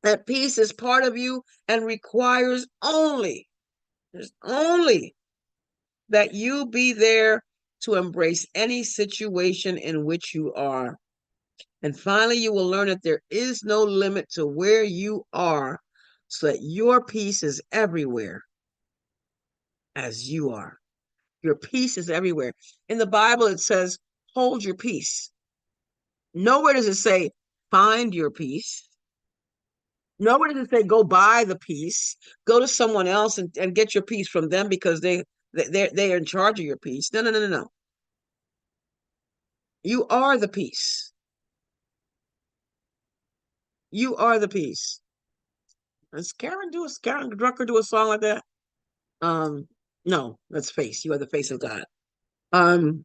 S2: that peace is part of you and requires only that you be there to embrace any situation in which you are. And finally, you will learn that there is no limit to where you are, so that your peace is everywhere as you are. Your peace is everywhere. In the Bible, it says, hold your peace. Nowhere does it say, find your peace. Nowhere does it say, go buy the peace. Go to someone else and get your peace from them because they're in charge of your peace. No, no, no, no, no. You are the peace. You are the peace. Does Karen Drucker do a song like that? Um, no, that's face. You are the face of God. Um,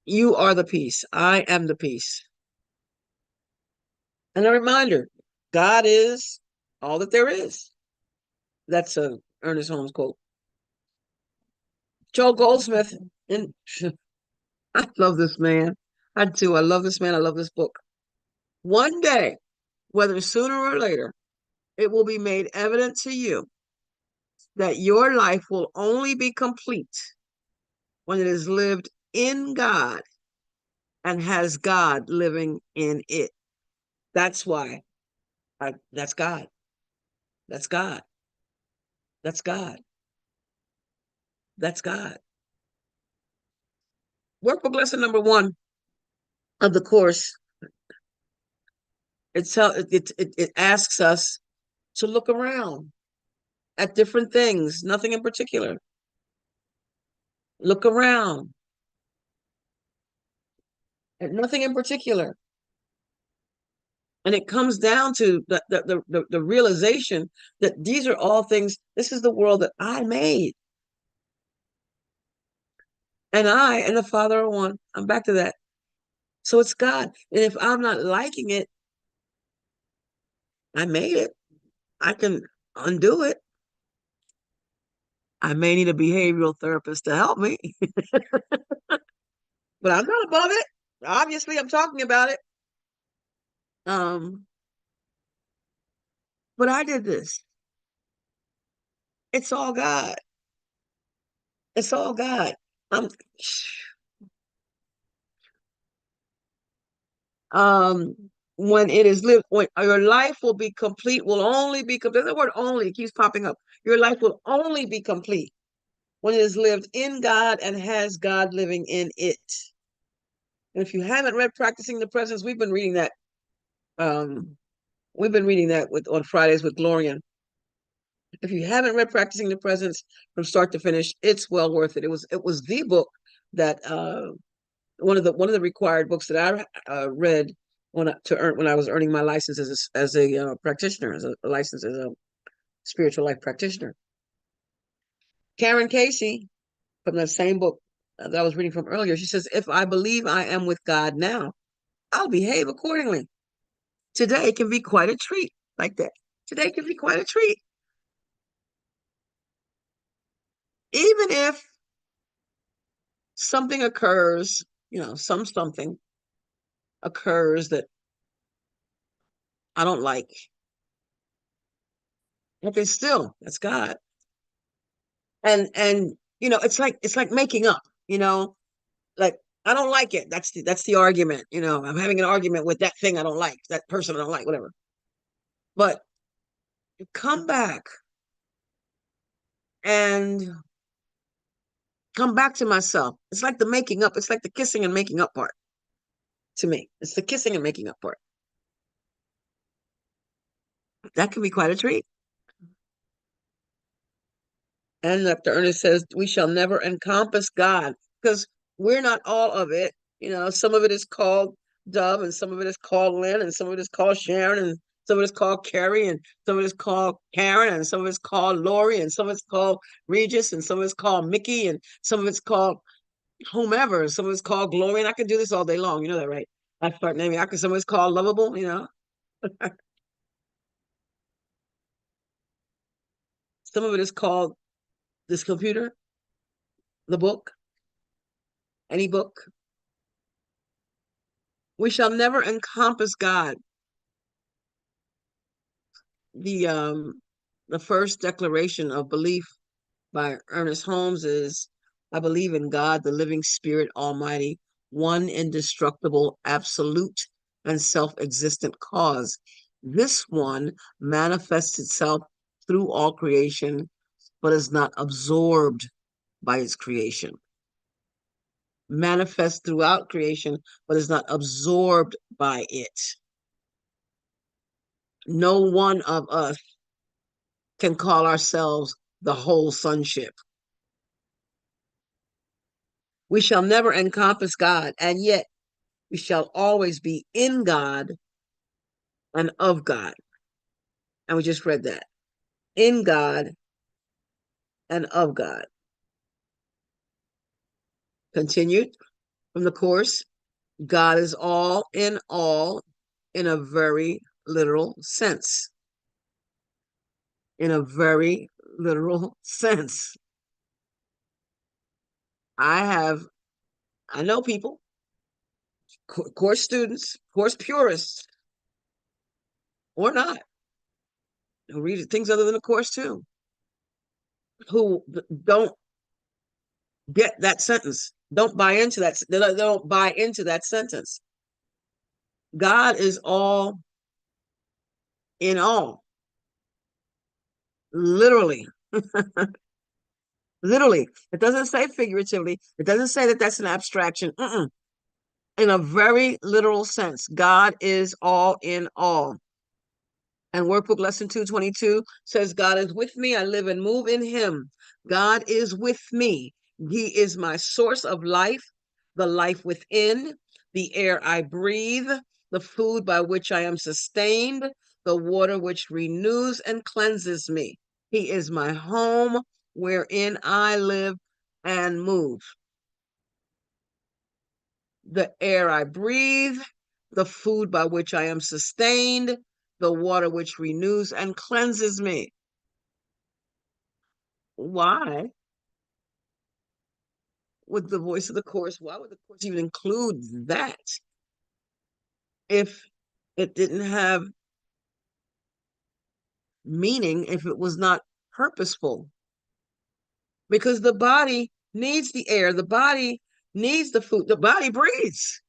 S2: you are the peace. I am the peace. And a reminder, God is all that there is. That's a Ernest Holmes quote. Joel Goldsmith, and I love this man. I do. I love this man. I love this book. One day, whether sooner or later, it will be made evident to you that your life will only be complete when it is lived in God and has God living in it. That's why that's God. That's God. That's God. That's God. Workbook lesson number 1 of the course. It asks us to look around at different things, nothing in particular. Look around at nothing in particular. And it comes down to the realization that these are all things, this is the world that I made. And I and the Father are one. I'm back to that. So it's God. And if I'm not liking it, I made it. I can undo it. I may need a behavioral therapist to help me, but I'm not above it. Obviously, I'm talking about it. Um, but I did this. It's all God. It's all God. Um, um, when it is lived, when your life will be complete, will only be complete. The word only keeps popping up. Your life will only be complete when it is lived in God and has God living in it. And if you haven't read Practicing the Presence, we've been reading that. We've been reading that on Fridays with Gloria. If you haven't read Practicing the Presence from start to finish, it's well worth it. It was the book that one of the required books that I read when I was earning my license as a practitioner, as a license as a spiritual life practitioner. Karen Casey, from that same book that I was reading from earlier, she says, "If I believe I am with God now, I'll behave accordingly. Today can be quite a treat." Like that. Today can be quite a treat. Even if something occurs, something occurs that I don't like. Okay, still, that's God. And it's like making up, like I don't like it. That's the argument. I'm having an argument with that thing I don't like, that person I don't like, whatever. But come back and come back to myself. It's like the making up. It's like the kissing and making up part to me. It's the kissing and making up part. That can be quite a treat. And Dr. Ernest says, we shall never encompass God because we're not all of it. Some of it is called Dove, and some of it is called Lynn, and some of it is called Sharon, and some of it is called Carrie, and some of it is called Karen, and some of it is called Lori, and some of it's called Regis, and some of it's called Mickey, and some of it's called whomever, and some of it's called Glory. And I can do this all day long. You know that, right? I start naming. Some of it's called Lovable. Some of it is called this computer, the book, any book. We shall never encompass God. The first declaration of belief by Ernest Holmes is, I believe in God, the living spirit, almighty, one indestructible, absolute, and self-existent cause. This one manifests itself through all creation, but is not absorbed by its creation. Manifests throughout creation, but is not absorbed by it. No one of us can call ourselves the whole sonship. We shall never encompass God, and yet we shall always be in God and of God. And we just read that. In God and of God. Continued from the course. God is all in a very literal sense. In a very literal sense. I know people, course students, course purists, or not, who read things other than a course too, who don't get that sentence, don't buy into that. They don't buy into that sentence. God is all in all, literally. Literally. It doesn't say figuratively. It doesn't say that that's an abstraction. In a very literal sense, God is all in all. And workbook lesson 222 says, God is with me. I live and move in him. God is with me. He is my source of life, the life within, the air I breathe, the food by which I am sustained, the water which renews and cleanses me. He is my home wherein I live and move. The air I breathe, the food by which I am sustained, the water which renews and cleanses me. Why would the voice of the chorus, why would the chorus even include that if it didn't have meaning, if it was not purposeful? Because the body needs the air, the body needs the food, the body breathes.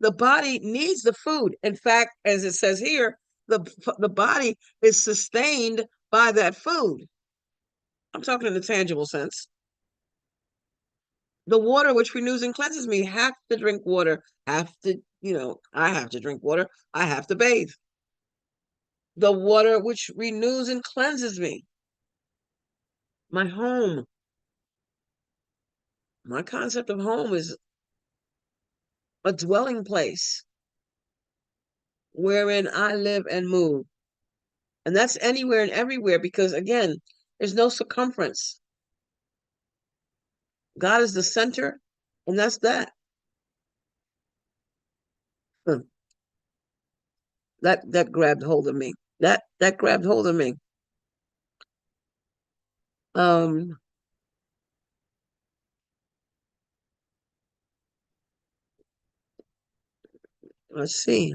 S2: The body needs the food. In fact, as it says here, the body is sustained by that food. I'm talking in the tangible sense. The water which renews and cleanses me, have to drink water, have to, I have to drink water, I have to bathe. The water which renews and cleanses me, my home. My concept of home is a dwelling place wherein I live and move. And that's anywhere and everywhere because, again, there's no circumference. God is the center, and that's that. That grabbed hold of me. That grabbed hold of me. Um, let's see.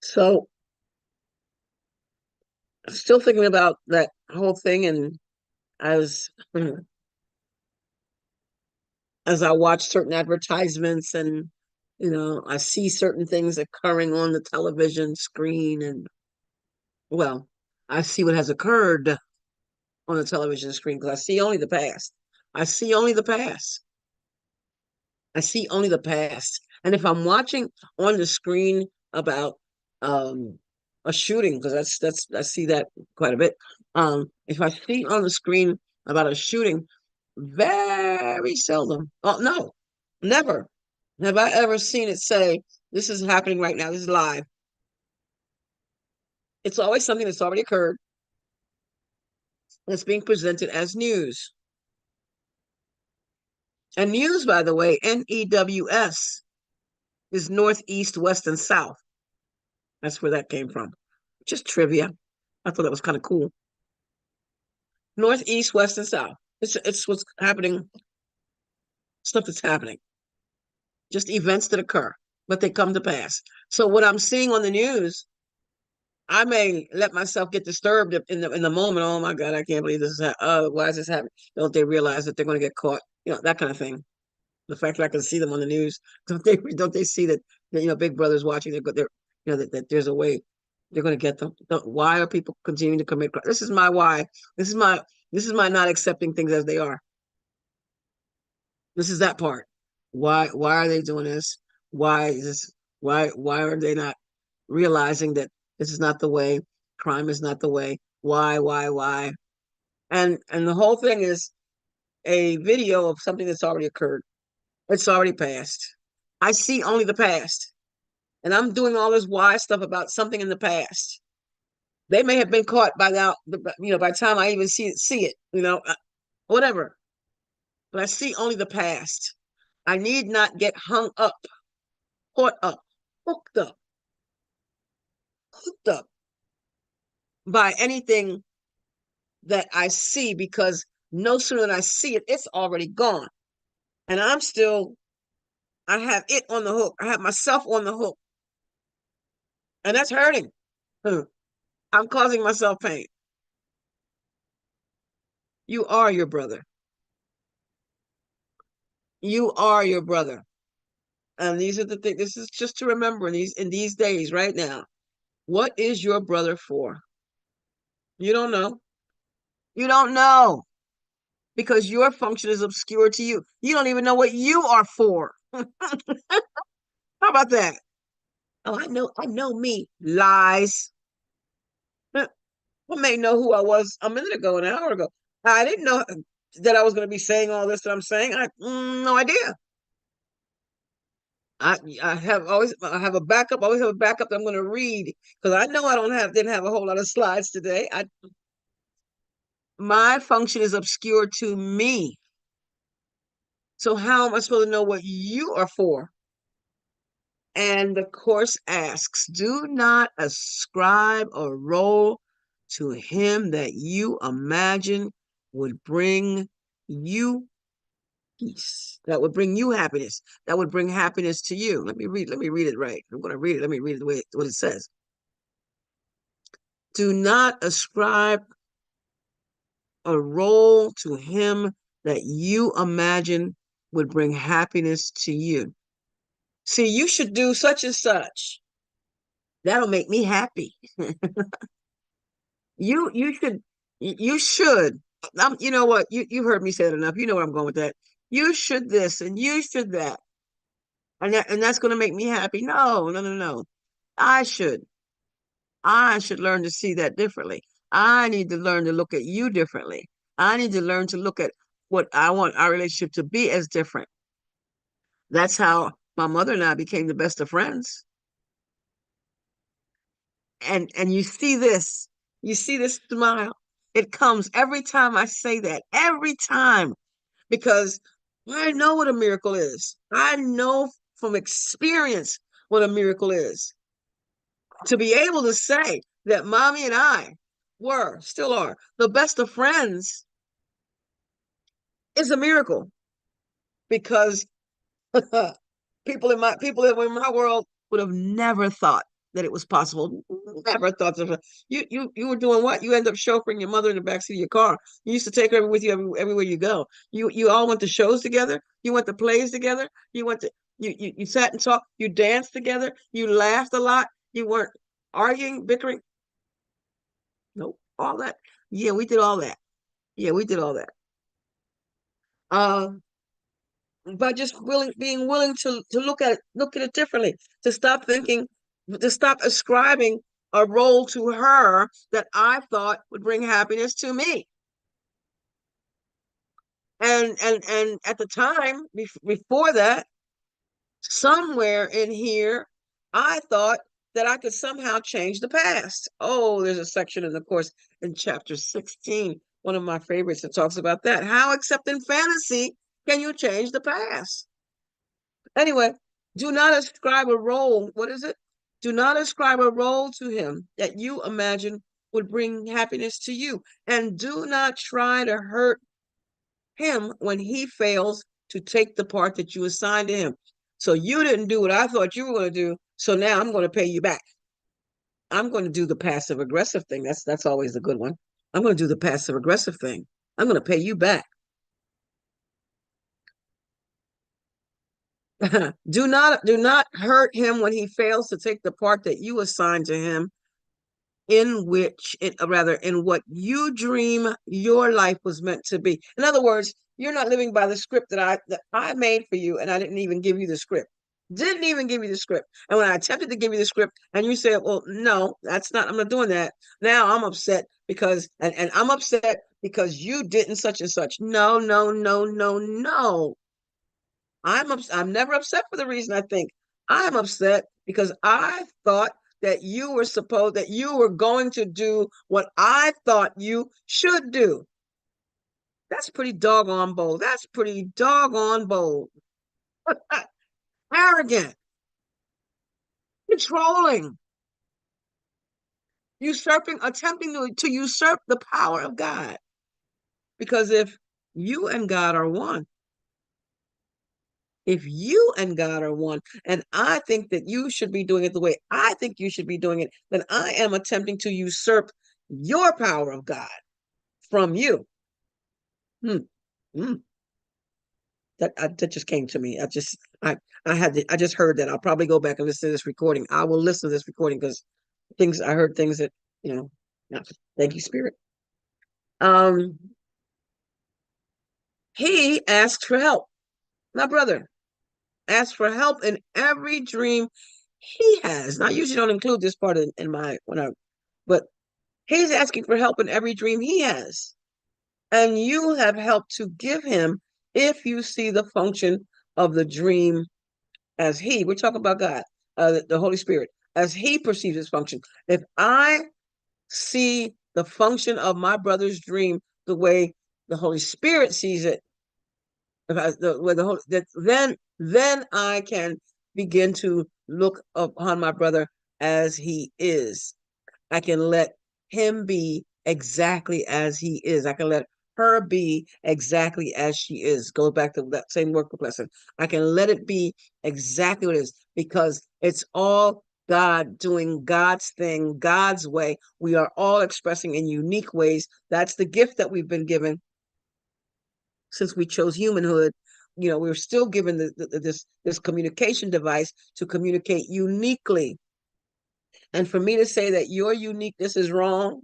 S2: So, still thinking about that whole thing, and as as I watch certain advertisements, and I see certain things occurring on the television screen, and well, I see what has occurred on the television screen because I see only the past. I see only the past. I see only the past. And if I'm watching on the screen about um, a shooting, because I see that quite a bit. If I see on the screen about a shooting, very seldom. Oh no, never have I ever seen it say this is happening right now. This is live. It's always something that's already occurred that's being presented as news. And news, by the way, NEWS is north, east, west, and south. That's where that came from. Just trivia. I thought that was kind of cool. North, east, west, and south. It's what's happening, stuff that's happening. Just events that occur, but they come to pass. So what I'm seeing on the news, I may let myself get disturbed in the moment. Oh my God, I can't believe this is why is this happening? Don't they realize that they're going to get caught? That kind of thing. The fact that I can see them on the news, don't they see that Big Brother's watching? That there's a way they're going to get them. Why are people continuing to commit crime? This is my why. This is my not accepting things as they are. This is that part. Why are they doing this? Why is this? Why are they not realizing that this is not the way? Crime is not the way. Why? And the whole thing is a video of something that's already occurred. It's already passed. I see only the past. And I'm doing all this wise stuff about something in the past. They may have been caught by now, by the time I even see it, whatever. But I see only the past. I need not get hung up, caught up, hooked up, hooked up by anything that I see, because no sooner than I see it, it's already gone. And I have it on the hook. I have myself on the hook. And that's hurting. I'm causing myself pain. You are your brother. You are your brother. And these are the things, this is just to remember in these days right now. What is your brother for? You don't know. You don't know, because your function is obscure to you. You don't even know what you are for. How about that? Oh, I know me. Lies. I may know who I was a minute ago, an hour ago. I didn't know that I was going to be saying all this that I'm saying. No idea. I have a backup. I always have a backup that I'm going to read, because I know didn't have a whole lot of slides today. My function is obscure to me. So how am I supposed to know what you are for? And the course asks, do not ascribe a role to him that you imagine would bring you peace, that would bring you happiness, that would bring happiness to you. Let me read it right. I'm going to read it. Let me read it the way what it says. Do not ascribe a role to him that you imagine would bring happiness to you. See, you should do such and such. That'll make me happy. You should. You know what? You've heard me say it enough. You know where I'm going with that. You should this and you should that. And that's going to make me happy. No, no, no, no. I should. I should learn to see that differently. I need to learn to look at you differently. I need to learn to look at what I want our relationship to be as different. That's how my mother and I became the best of friends. And you see this smile. It comes every time I say that, every time, because I know what a miracle is. I know from experience what a miracle is. To be able to say that mommy and I still are the best of friends is a miracle, because people in my world would have never thought that it was possible. Never thought that. You were doing what? You end up chauffeuring your mother in the backseat of your car. You used to take her with you everywhere you go. You all went to shows together. You went to plays together. You sat and talked. You danced together. You laughed a lot. You weren't arguing, bickering. Nope. All that. Yeah, we did all that. Yeah, we did all that. Uh, by just being willing to look at it differently, to stop thinking, to stop ascribing a role to her that I thought would bring happiness to me. And at the time before that, somewhere in here, I thought that I could somehow change the past. Oh, there's a section in the course in chapter 16, one of my favorites, that talks about that. How, except in fantasy, can you change the past? Anyway, do not ascribe a role. What is it? Do not ascribe a role to him that you imagine would bring happiness to you. And do not try to hurt him when he fails to take the part that you assigned to him. So you didn't do what I thought you were going to do. So now I'm going to pay you back. I'm going to do the passive aggressive thing. That's always a good one. I'm going to do the passive aggressive thing. I'm going to pay you back. Do not hurt him when he fails to take the part that you assigned to him, in what you dream your life was meant to be. In other words, you're not living by the script that I made for you, and I didn't even give you the script. Didn't even give you the script. And when I attempted to give you the script and you said, well, no, I'm not doing that. Now I'm upset because, and I'm upset because you didn't such and such. No, no, no, no, no. I'm never upset for the reason I think. I'm upset because I thought that you were going to do what I thought you should do. That's pretty doggone bold. That's pretty doggone bold. Arrogant, controlling, usurping, attempting to usurp the power of God. Because you and God are one, if you and God are one, and I think that you should be doing it the way I think you should be doing it, then I am attempting to usurp your power of God from you. Hmm. Hmm. That just came to me. I just heard that. I'll probably go back and listen to this recording. I will listen to this recording because I heard things that, yeah, thank you, Spirit. Um, he asked for help. My brother asked for help in every dream he has. Now, I usually don't include this part in my but he's asking for help in every dream he has. And you have helped to give him if you see the function of the dream as we're talking about God, the Holy Spirit, as he perceives his function. If I see the function of my brother's dream the way the Holy Spirit sees it, then I can begin to look upon my brother as he is. I can let him be exactly as he is. I can let her be exactly as she is. Go back to that same workbook lesson. I can let it be exactly what it is because it's all God doing God's thing, God's way. We are all expressing in unique ways. That's the gift that we've been given since we chose humanhood. We're still given this communication device to communicate uniquely. And for me to say that your uniqueness is wrong,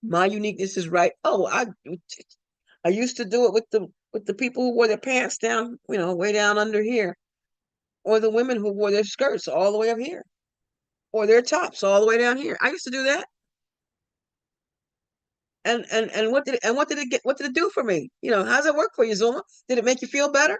S2: my uniqueness is right. Oh, I used to do it with the people who wore their pants down, way down under here, or the women who wore their skirts all the way up here, or their tops all the way down here. I used to do that. And what did it do for me? How's it work for you, Zulma? Did it make you feel better?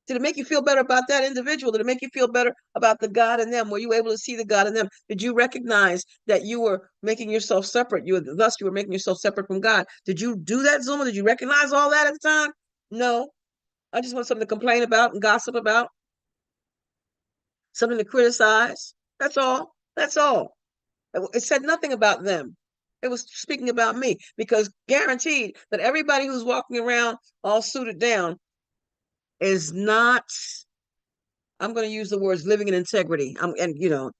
S2: Did it make you feel better about that individual? Did it make you feel better about the God in them? Were you able to see the God in them? Did you recognize that you were making yourself separate? You were making yourself separate from God. Did you do that, Zulma? Did you recognize all that at the time? No. I just want something to complain about and gossip about, something to criticize. That's all. That's all. It said nothing about them. It was speaking about me because guaranteed that everybody who's walking around all suited down is not, I'm going to use the words living in integrity. And you know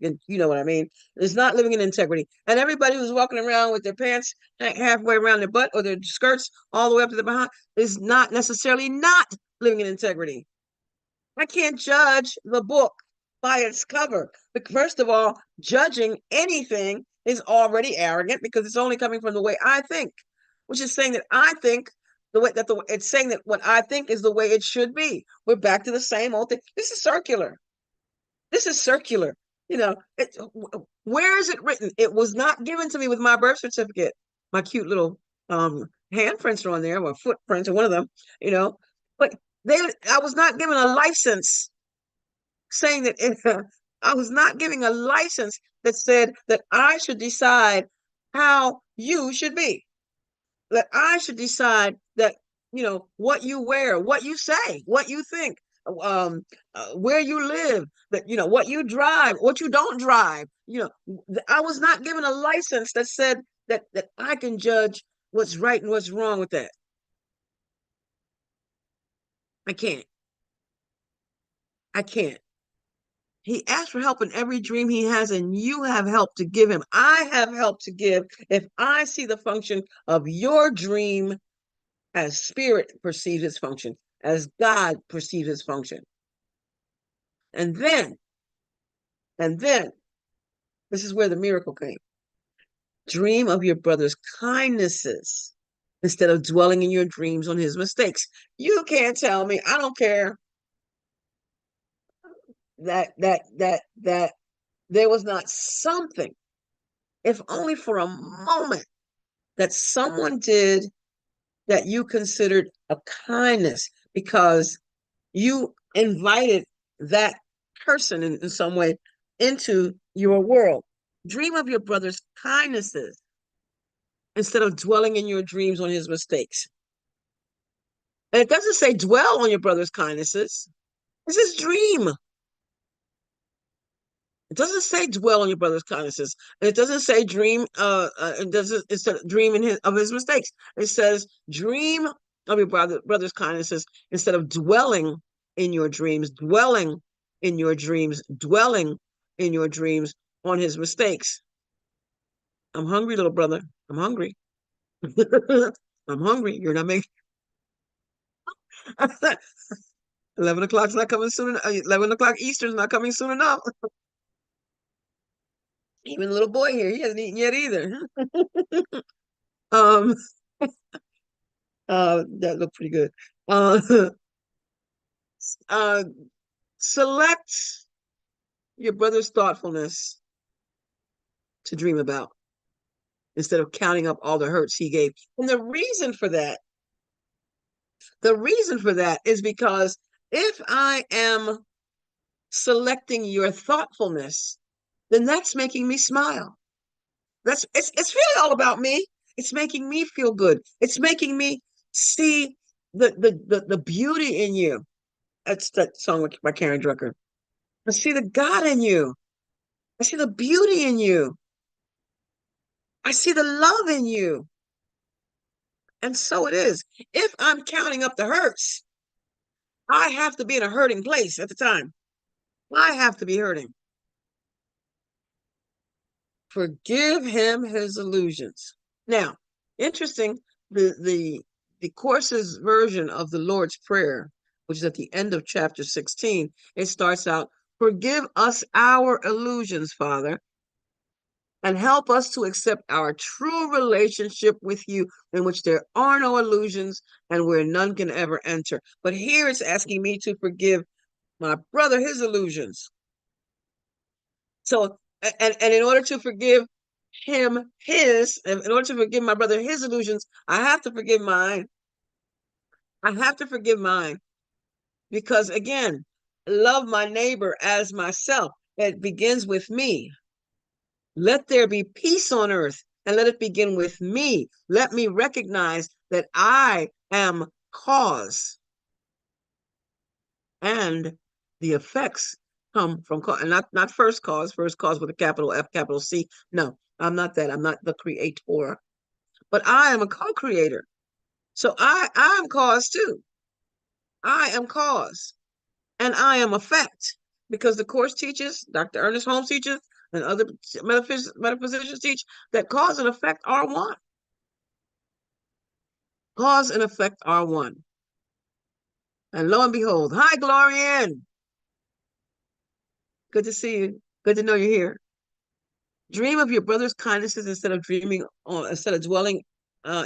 S2: what I mean. It's not living in integrity. And everybody who's walking around with their pants halfway around their butt or their skirts all the way up to the behind is not necessarily not living in integrity. I can't judge the book by its cover. But first of all, judging anything is already arrogant because it's only coming from the way I think, which is saying that I think it's saying that what I think is the way it should be. We're back to the same old thing. This is circular. This is circular. Where is it written? It was not given to me with my birth certificate. My cute little handprints are on there, or footprints, or one of them. But I was not given a license saying that I was not giving a license that said that I should decide how you should be, that I should decide that, what you wear, what you say, what you think, where you live, that, what you drive, what you don't drive. I was not given a license that said that I can judge what's right and what's wrong with that. I can't. I can't. He asked for help in every dream he has, and you have help to give him. I have help to give if I see the function of your dream as spirit perceives its function, as God perceives its function. And then, this is where the miracle came. Dream of your brother's kindnesses instead of dwelling in your dreams on his mistakes. You can't tell me, I don't care that there was not something, if only for a moment, that someone did that you considered a kindness because you invited that person in some way into your world. Dream of your brother's kindnesses instead of dwelling in your dreams on his mistakes. And it doesn't say dwell on your brother's kindnesses. It says dream. It doesn't say dwell on your brother's kindnesses. And it doesn't say dream, it doesn't, it's a dream of his mistakes. It says dream of your brother's kindnesses instead of dwelling in your dreams, dwelling in your dreams, dwelling in your dreams on his mistakes. I'm hungry, little brother. I'm hungry. I'm hungry. You're not making 11 o'clock's not coming soon. 11 o'clock Eastern's not coming soon enough. Even the little boy here, he hasn't eaten yet either. um, that looked pretty good. Uh, uh, select your brother's thoughtfulness to dream about instead of counting up all the hurts he gave. And the reason for that is because if I am selecting your thoughtfulness, then that's making me smile. It's really all about me. It's making me feel good. It's making me see the beauty in you. That's that song by Karen Drucker. I see the God in you. I see the beauty in you. I see the love in you. And so it is. If I'm counting up the hurts, I have to be in a hurting place at the time. I have to be hurting. Forgive him his illusions. Now, interesting, the course's version of the Lord's Prayer, which is at the end of chapter 16, it starts out, forgive us our illusions, Father, and help us to accept our true relationship with you in which there are no illusions and where none can ever enter. But here it's asking me to forgive my brother his illusions. So, and in order to forgive him his, in order to forgive my brother his illusions, I have to forgive mine. I have to forgive mine because, again, love my neighbor as myself. It begins with me. Let there be peace on earth and let it begin with me. Let me recognize that I am cause and the effects come from cause, and not first cause with a capital F, capital C. No, I'm not that. I'm not the creator, but I am a co-creator. So I'm cause too. I am cause and I am effect because the course teaches, Dr. Ernest Holmes teaches, and other metaphysicians teach that cause and effect are one. Cause and effect are one. And lo and behold, hi, Glorian. Good to see you. Good to know you're here. Dream of your brother's kindnesses instead of dwelling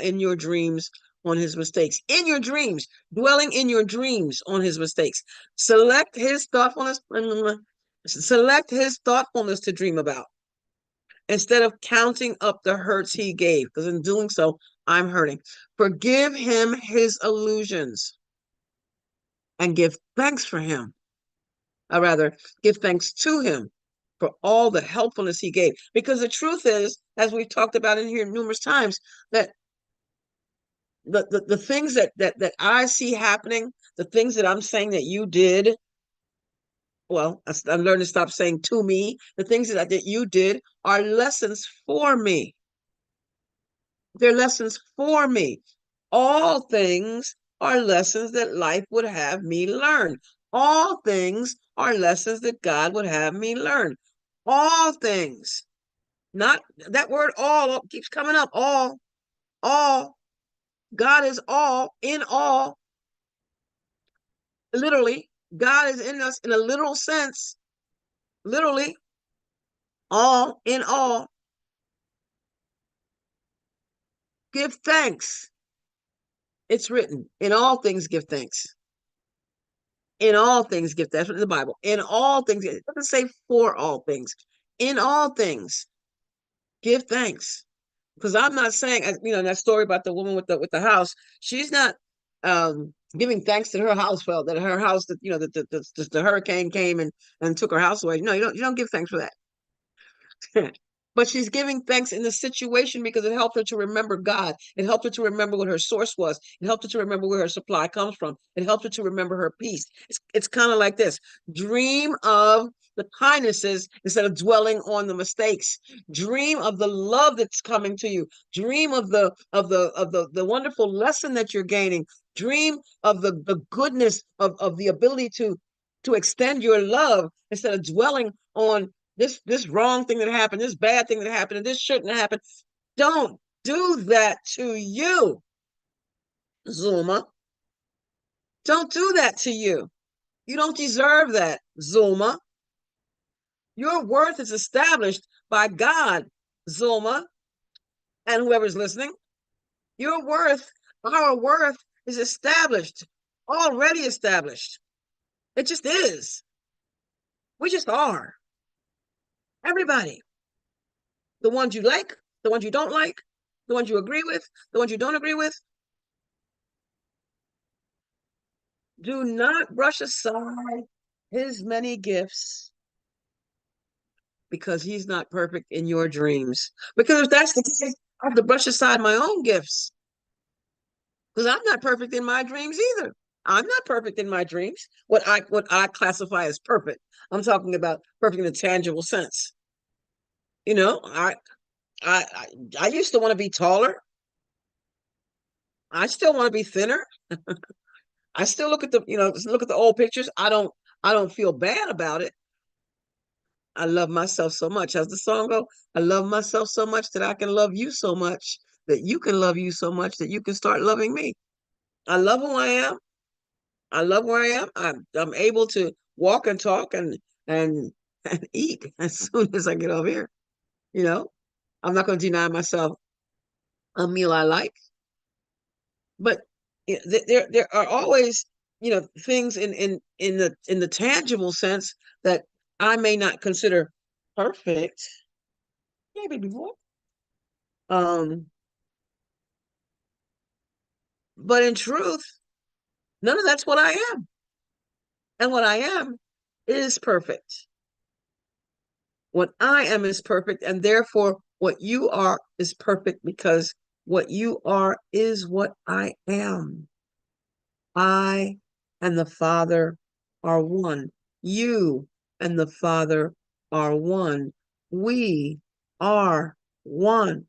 S2: in your dreams on his mistakes. In your dreams, dwelling in your dreams on his mistakes. Select his thoughtfulness to dream about instead of counting up the hurts he gave, because in doing so, I'm hurting. Forgive him his illusions and give thanks for him. Or rather, give thanks to him for all the helpfulness he gave. Because the truth is, as we've talked about in here numerous times, that the things that I see happening, the things that I'm saying that you did, well, I'm learning to stop saying to me, the things that you did are lessons for me. They're lessons for me. All things are lessons that life would have me learn. All things are lessons that God would have me learn. All things. Not that word all keeps coming up. All. God is all, in all. Literally, God is in us in a literal sense. Literally, all, in all. Give thanks. It's written, in all things give thanks. In all things give thanks. That's in the Bible. In all things, it doesn't say for all things. In all things, give thanks. Because I'm not saying, that story about the woman with the house, she's not giving thanks that her house fell, that her house, that the hurricane came and took her house away. No, you don't give thanks for that. But she's giving thanks in the situation because it helped her to remember God. It helped her to remember what her source was. It helped her to remember where her supply comes from. It helped her to remember her peace. It's kind of like this. Dream of the kindnesses instead of dwelling on the mistakes. Dream of the love that's coming to you. Dream of the wonderful lesson that you're gaining. Dream of the goodness of the ability to extend your love instead of dwelling on this wrong thing that happened, this bad thing that happened, and this shouldn't happen. Don't do that to you, Zulma. Don't do that to you. You don't deserve that, Zulma. Your worth is established by God, Zulma, and whoever's listening. Your worth, our worth is established, already established. It just is. We just are. Everybody. The ones you like, the ones you don't like, the ones you agree with, the ones you don't agree with. Do not brush aside his many gifts because he's not perfect in your dreams. Because if that's the case, I have to brush aside my own gifts because I'm not perfect in my dreams either. I'm not perfect in my dreams. What I classify as perfect. I'm talking about perfect in a tangible sense. You know, I I used to want to be taller. I still want to be thinner. I still look at look at the old pictures. I don't feel bad about it. I love myself so much. How's the song go? I love myself so much that I can love you so much that you can love you so much that you can start loving me. I love who I am. I love where I am. I'm able to walk and talk and and eat as soon as I get over here. You know, I'm not going to deny myself a meal I like, but there are always things in the tangible sense that I may not consider perfect. Maybe before. Um, but in truth, none of that's what I am. And what I am is perfect. What I am is perfect, and therefore what you are is perfect because what you are is what I am. I and the Father are one. You and the Father are one. We are one.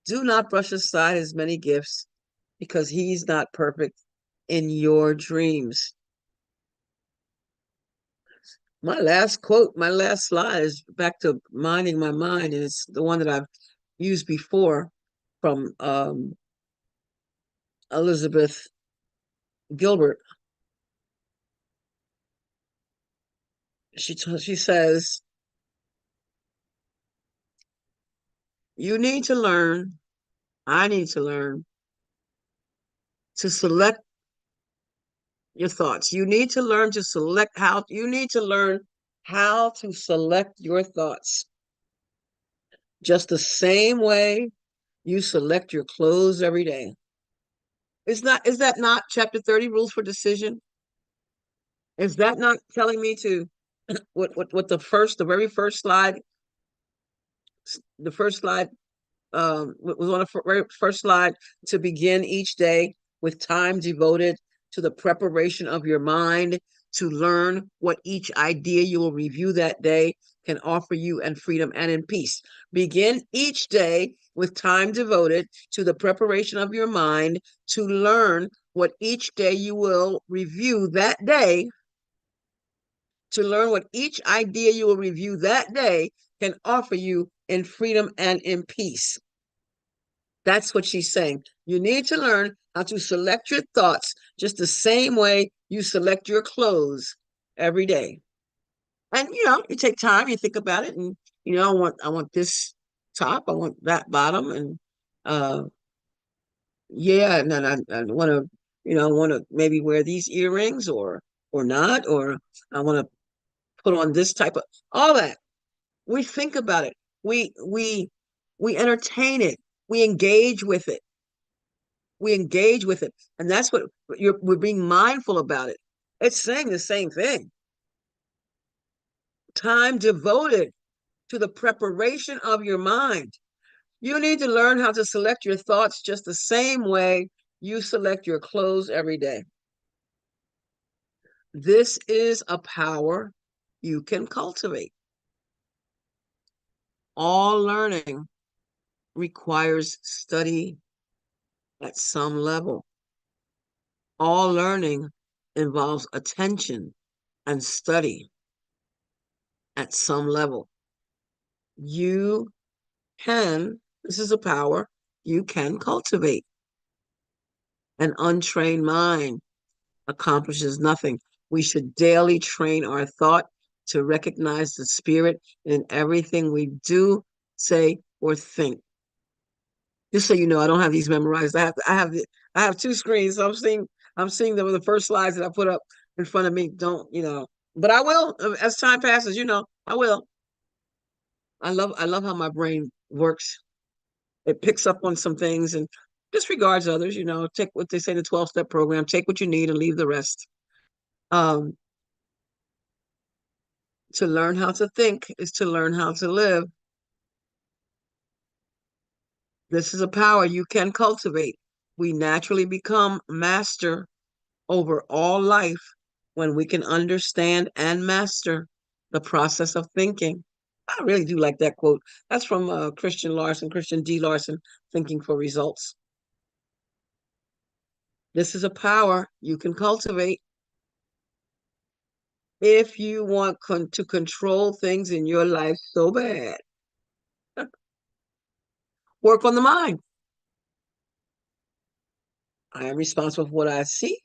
S2: Do not brush aside his many gifts because he's not perfect in your dreams. My last quote, my last slide is back to minding my mind, and it's the one that I've used before from Elizabeth Gilbert. She says, "You need to learn. I need to learn to select your thoughts. You need to learn to select how. You need to learn how to select your thoughts, just the same way you select your clothes every day." Is that not chapter 30 rules for decision? Is that not telling me to what the very first slide, the first slide was on the very first slide, to begin each day with time devoted to the preparation of your mind to learn what each idea you will review that day can offer you and freedom and in peace. Begin each day with time devoted to the preparation of your mind to learn what each day you will review that day, to learn what each idea you will review that day can offer you in freedom and in peace. That's what she's saying. You need to learn how to select your thoughts just the same way you select your clothes every day. And you take time, you think about it, and I want this top, I want that bottom, and yeah, and then I want to, I want to maybe wear these earrings or not, or I want to put on this type of all that. We think about it. We entertain it. We engage with it. We engage with it, and that's what we're being mindful about it. It's saying the same thing. Time devoted to the preparation of your mind. You need to learn how to select your thoughts just the same way you select your clothes every day. This is a power you can cultivate. All learning requires study at some level. All learning involves attention and study at some level. You can, this is a power you can cultivate. An untrained mind accomplishes nothing. We should daily train our thought to recognize the spirit in everything we do, say, or think. Just so you know, I don't have these memorized. I have two screens. So I'm seeing the first slides that I put up in front of me. Don't, but I will as time passes, I will. I love how my brain works. It picks up on some things and disregards others, take what they say in the 12-step program, take what you need and leave the rest. To learn how to think is to learn how to live. This is a power you can cultivate. We naturally become master over all life when we can understand and master the process of thinking. I really do like that quote. That's from Christian D. Larson, Thinking for Results. This is a power you can cultivate. If you want to control things in your life so bad, work on the mind. I am responsible for what I see.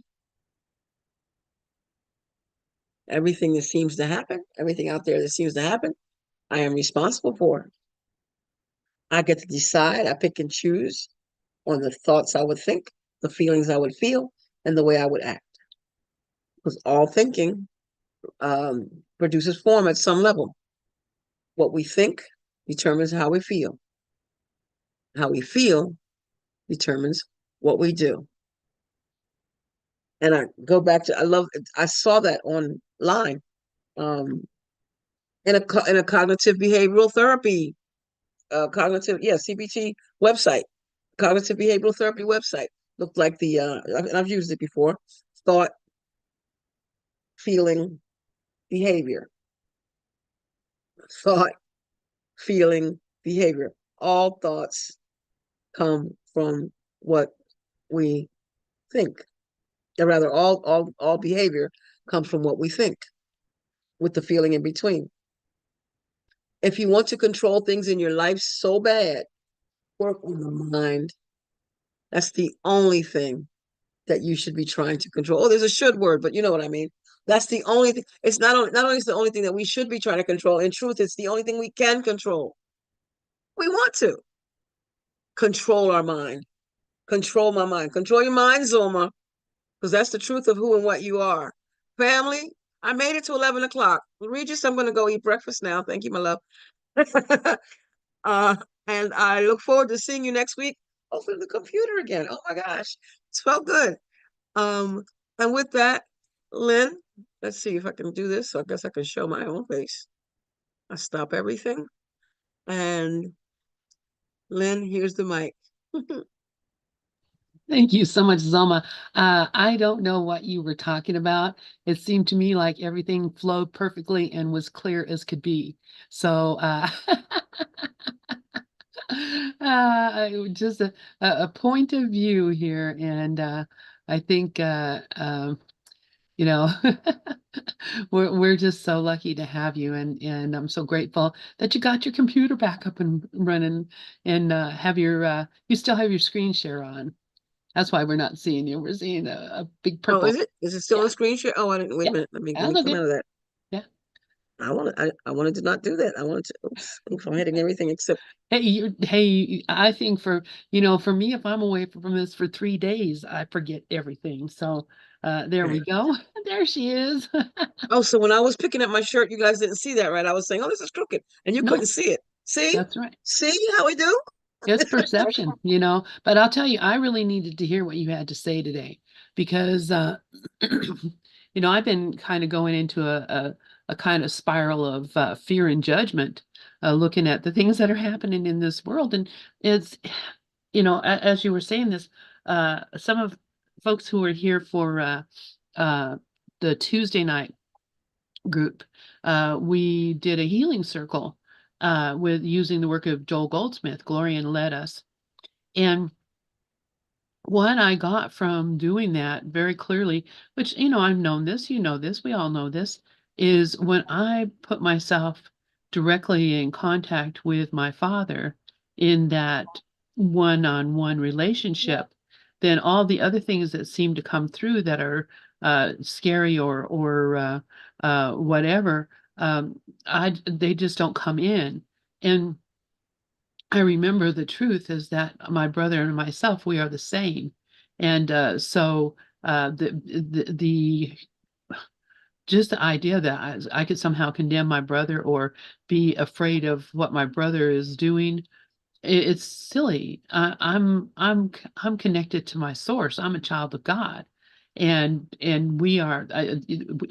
S2: Everything that seems to happen, everything out there that seems to happen, I am responsible for. I get to decide. I pick and choose on the thoughts I would think, the feelings I would feel, and the way I would act. Because all thinking produces form at some level. What we think determines how we feel. How we feel determines what we do. And I go back to, I saw that online in a cognitive behavioral therapy, CBT website, cognitive behavioral therapy website. Looked like and I've used it before, thought, feeling, behavior. Thought, feeling, behavior. All thoughts come from what we think. Or rather, all behavior comes from what we think, with the feeling in between. If you want to control things in your life so bad, work on the mind. That's the only thing that you should be trying to control. Oh, there's a should word, but you know what I mean. That's the only thing. It's not only is the only thing that we should be trying to control. In truth, it's the only thing we can control. We want to control our mind. Control my mind. Control your mind, Zulma, because that's the truth of who and what you are. Family, I made it to 11 o'clock. Regis, I'm going to go eat breakfast now. Thank you, my love. And I look forward to seeing you next week. Open the computer again. Oh my gosh, it's felt good. And with that, Lynn, let's see if I can do this. So I guess I can show my own face. I stop everything. And Lynn, here's the mic.
S1: Thank you so much, Zelma. I don't know what you were talking about. It seemed to me like everything flowed perfectly and was clear as could be. So just a point of view here. And I think, you know, we're just so lucky to have you. And I'm so grateful that you got your computer back up and running and have you still have your screen share on. That's why we're not seeing you. We're seeing a big
S2: Oh,
S1: purple.
S2: is it? Is it still
S1: Yeah,
S2: on screen share? Oh, I didn't. Wait
S1: yeah.
S2: a minute. Let
S1: That's
S2: me come
S1: okay.
S2: out of that.
S1: Yeah.
S2: I wanted to not do that. I wanted to. Oops, I'm hitting everything except.
S1: Hey, I think for me, if I'm away from this for 3 days, I forget everything. So there we go. There she is.
S2: Oh, so when I was picking up my shirt, you guys didn't see that, right? I was saying, "Oh, this is crooked," and you couldn't
S1: No,
S2: see it. See,
S1: that's right.
S2: see how we do?
S1: It's perception. But I'll tell you, I really needed to hear what you had to say today because, I've been kind of going into a kind of spiral of fear and judgment looking at the things that are happening in this world. And it's, as you were saying this, some of folks who were here for uh, the Tuesday night group, we did a healing circle with using the work of Joel Goldsmith. Glorian led us. And what I got from doing that very clearly, which, I've known this, this, we all know this, is when I put myself directly in contact with my father in that one-on-one relationship, then all the other things that seem to come through that are scary or whatever, they just don't come in. And I remember the truth is that my brother and myself, we are the same. And so the just the idea that I could somehow condemn my brother or be afraid of what my brother is doing, it's silly. I'm connected to my source. I'm a child of God, and we are.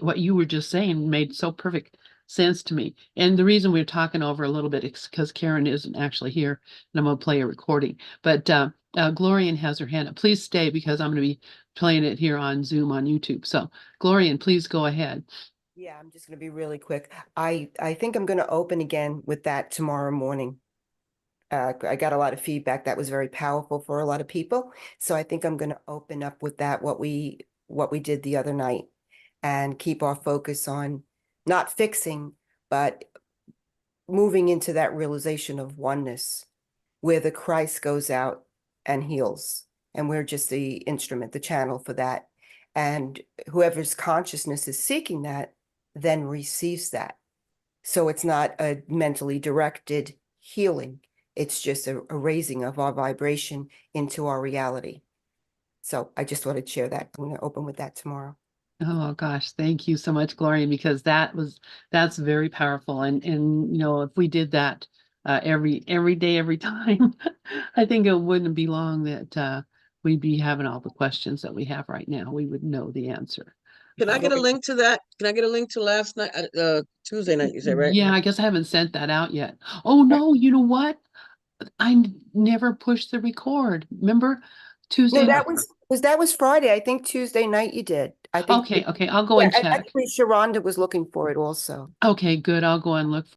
S1: What you were just saying made so perfect sense to me. And the reason we're talking over a little bit is because Karen isn't actually here, and I'm going to play a recording. But Glorian has her hand up. Please stay because I'm going to be playing it here on Zoom on YouTube. So Glorian, please go ahead.
S3: Yeah, I'm just going to be really quick. I think I'm going to open again with that tomorrow morning. I got a lot of feedback that was very powerful for a lot of people. So I think I'm going to open up with that, what we did the other night, and keep our focus on not fixing, but moving into that realization of oneness where the Christ goes out and heals. And we're just the instrument, the channel for that. And whoever's consciousness is seeking that then receives that. So it's not a mentally directed healing. It's just a raising of our vibration into our reality. So I just wanted to share that. I'm going to open with that tomorrow.
S1: Oh gosh, thank you so much, Gloria, because that's very powerful. And if we did that every day, every time, I think it wouldn't be long that we'd be having all the questions that we have right now. We would know the answer.
S2: Can I get a link to that? Can I get a link to last night, Tuesday night, you said, right?
S1: Yeah, I guess I haven't sent that out yet. Oh no, you know what? Never pushed the record. Remember
S3: No,
S1: Tuesday night?
S3: that was Friday. I think Tuesday night you did. I think
S1: Okay, I'll go
S3: yeah,
S1: and check.
S3: actually Sharonda was looking for it also.
S1: Okay, good. I'll go and look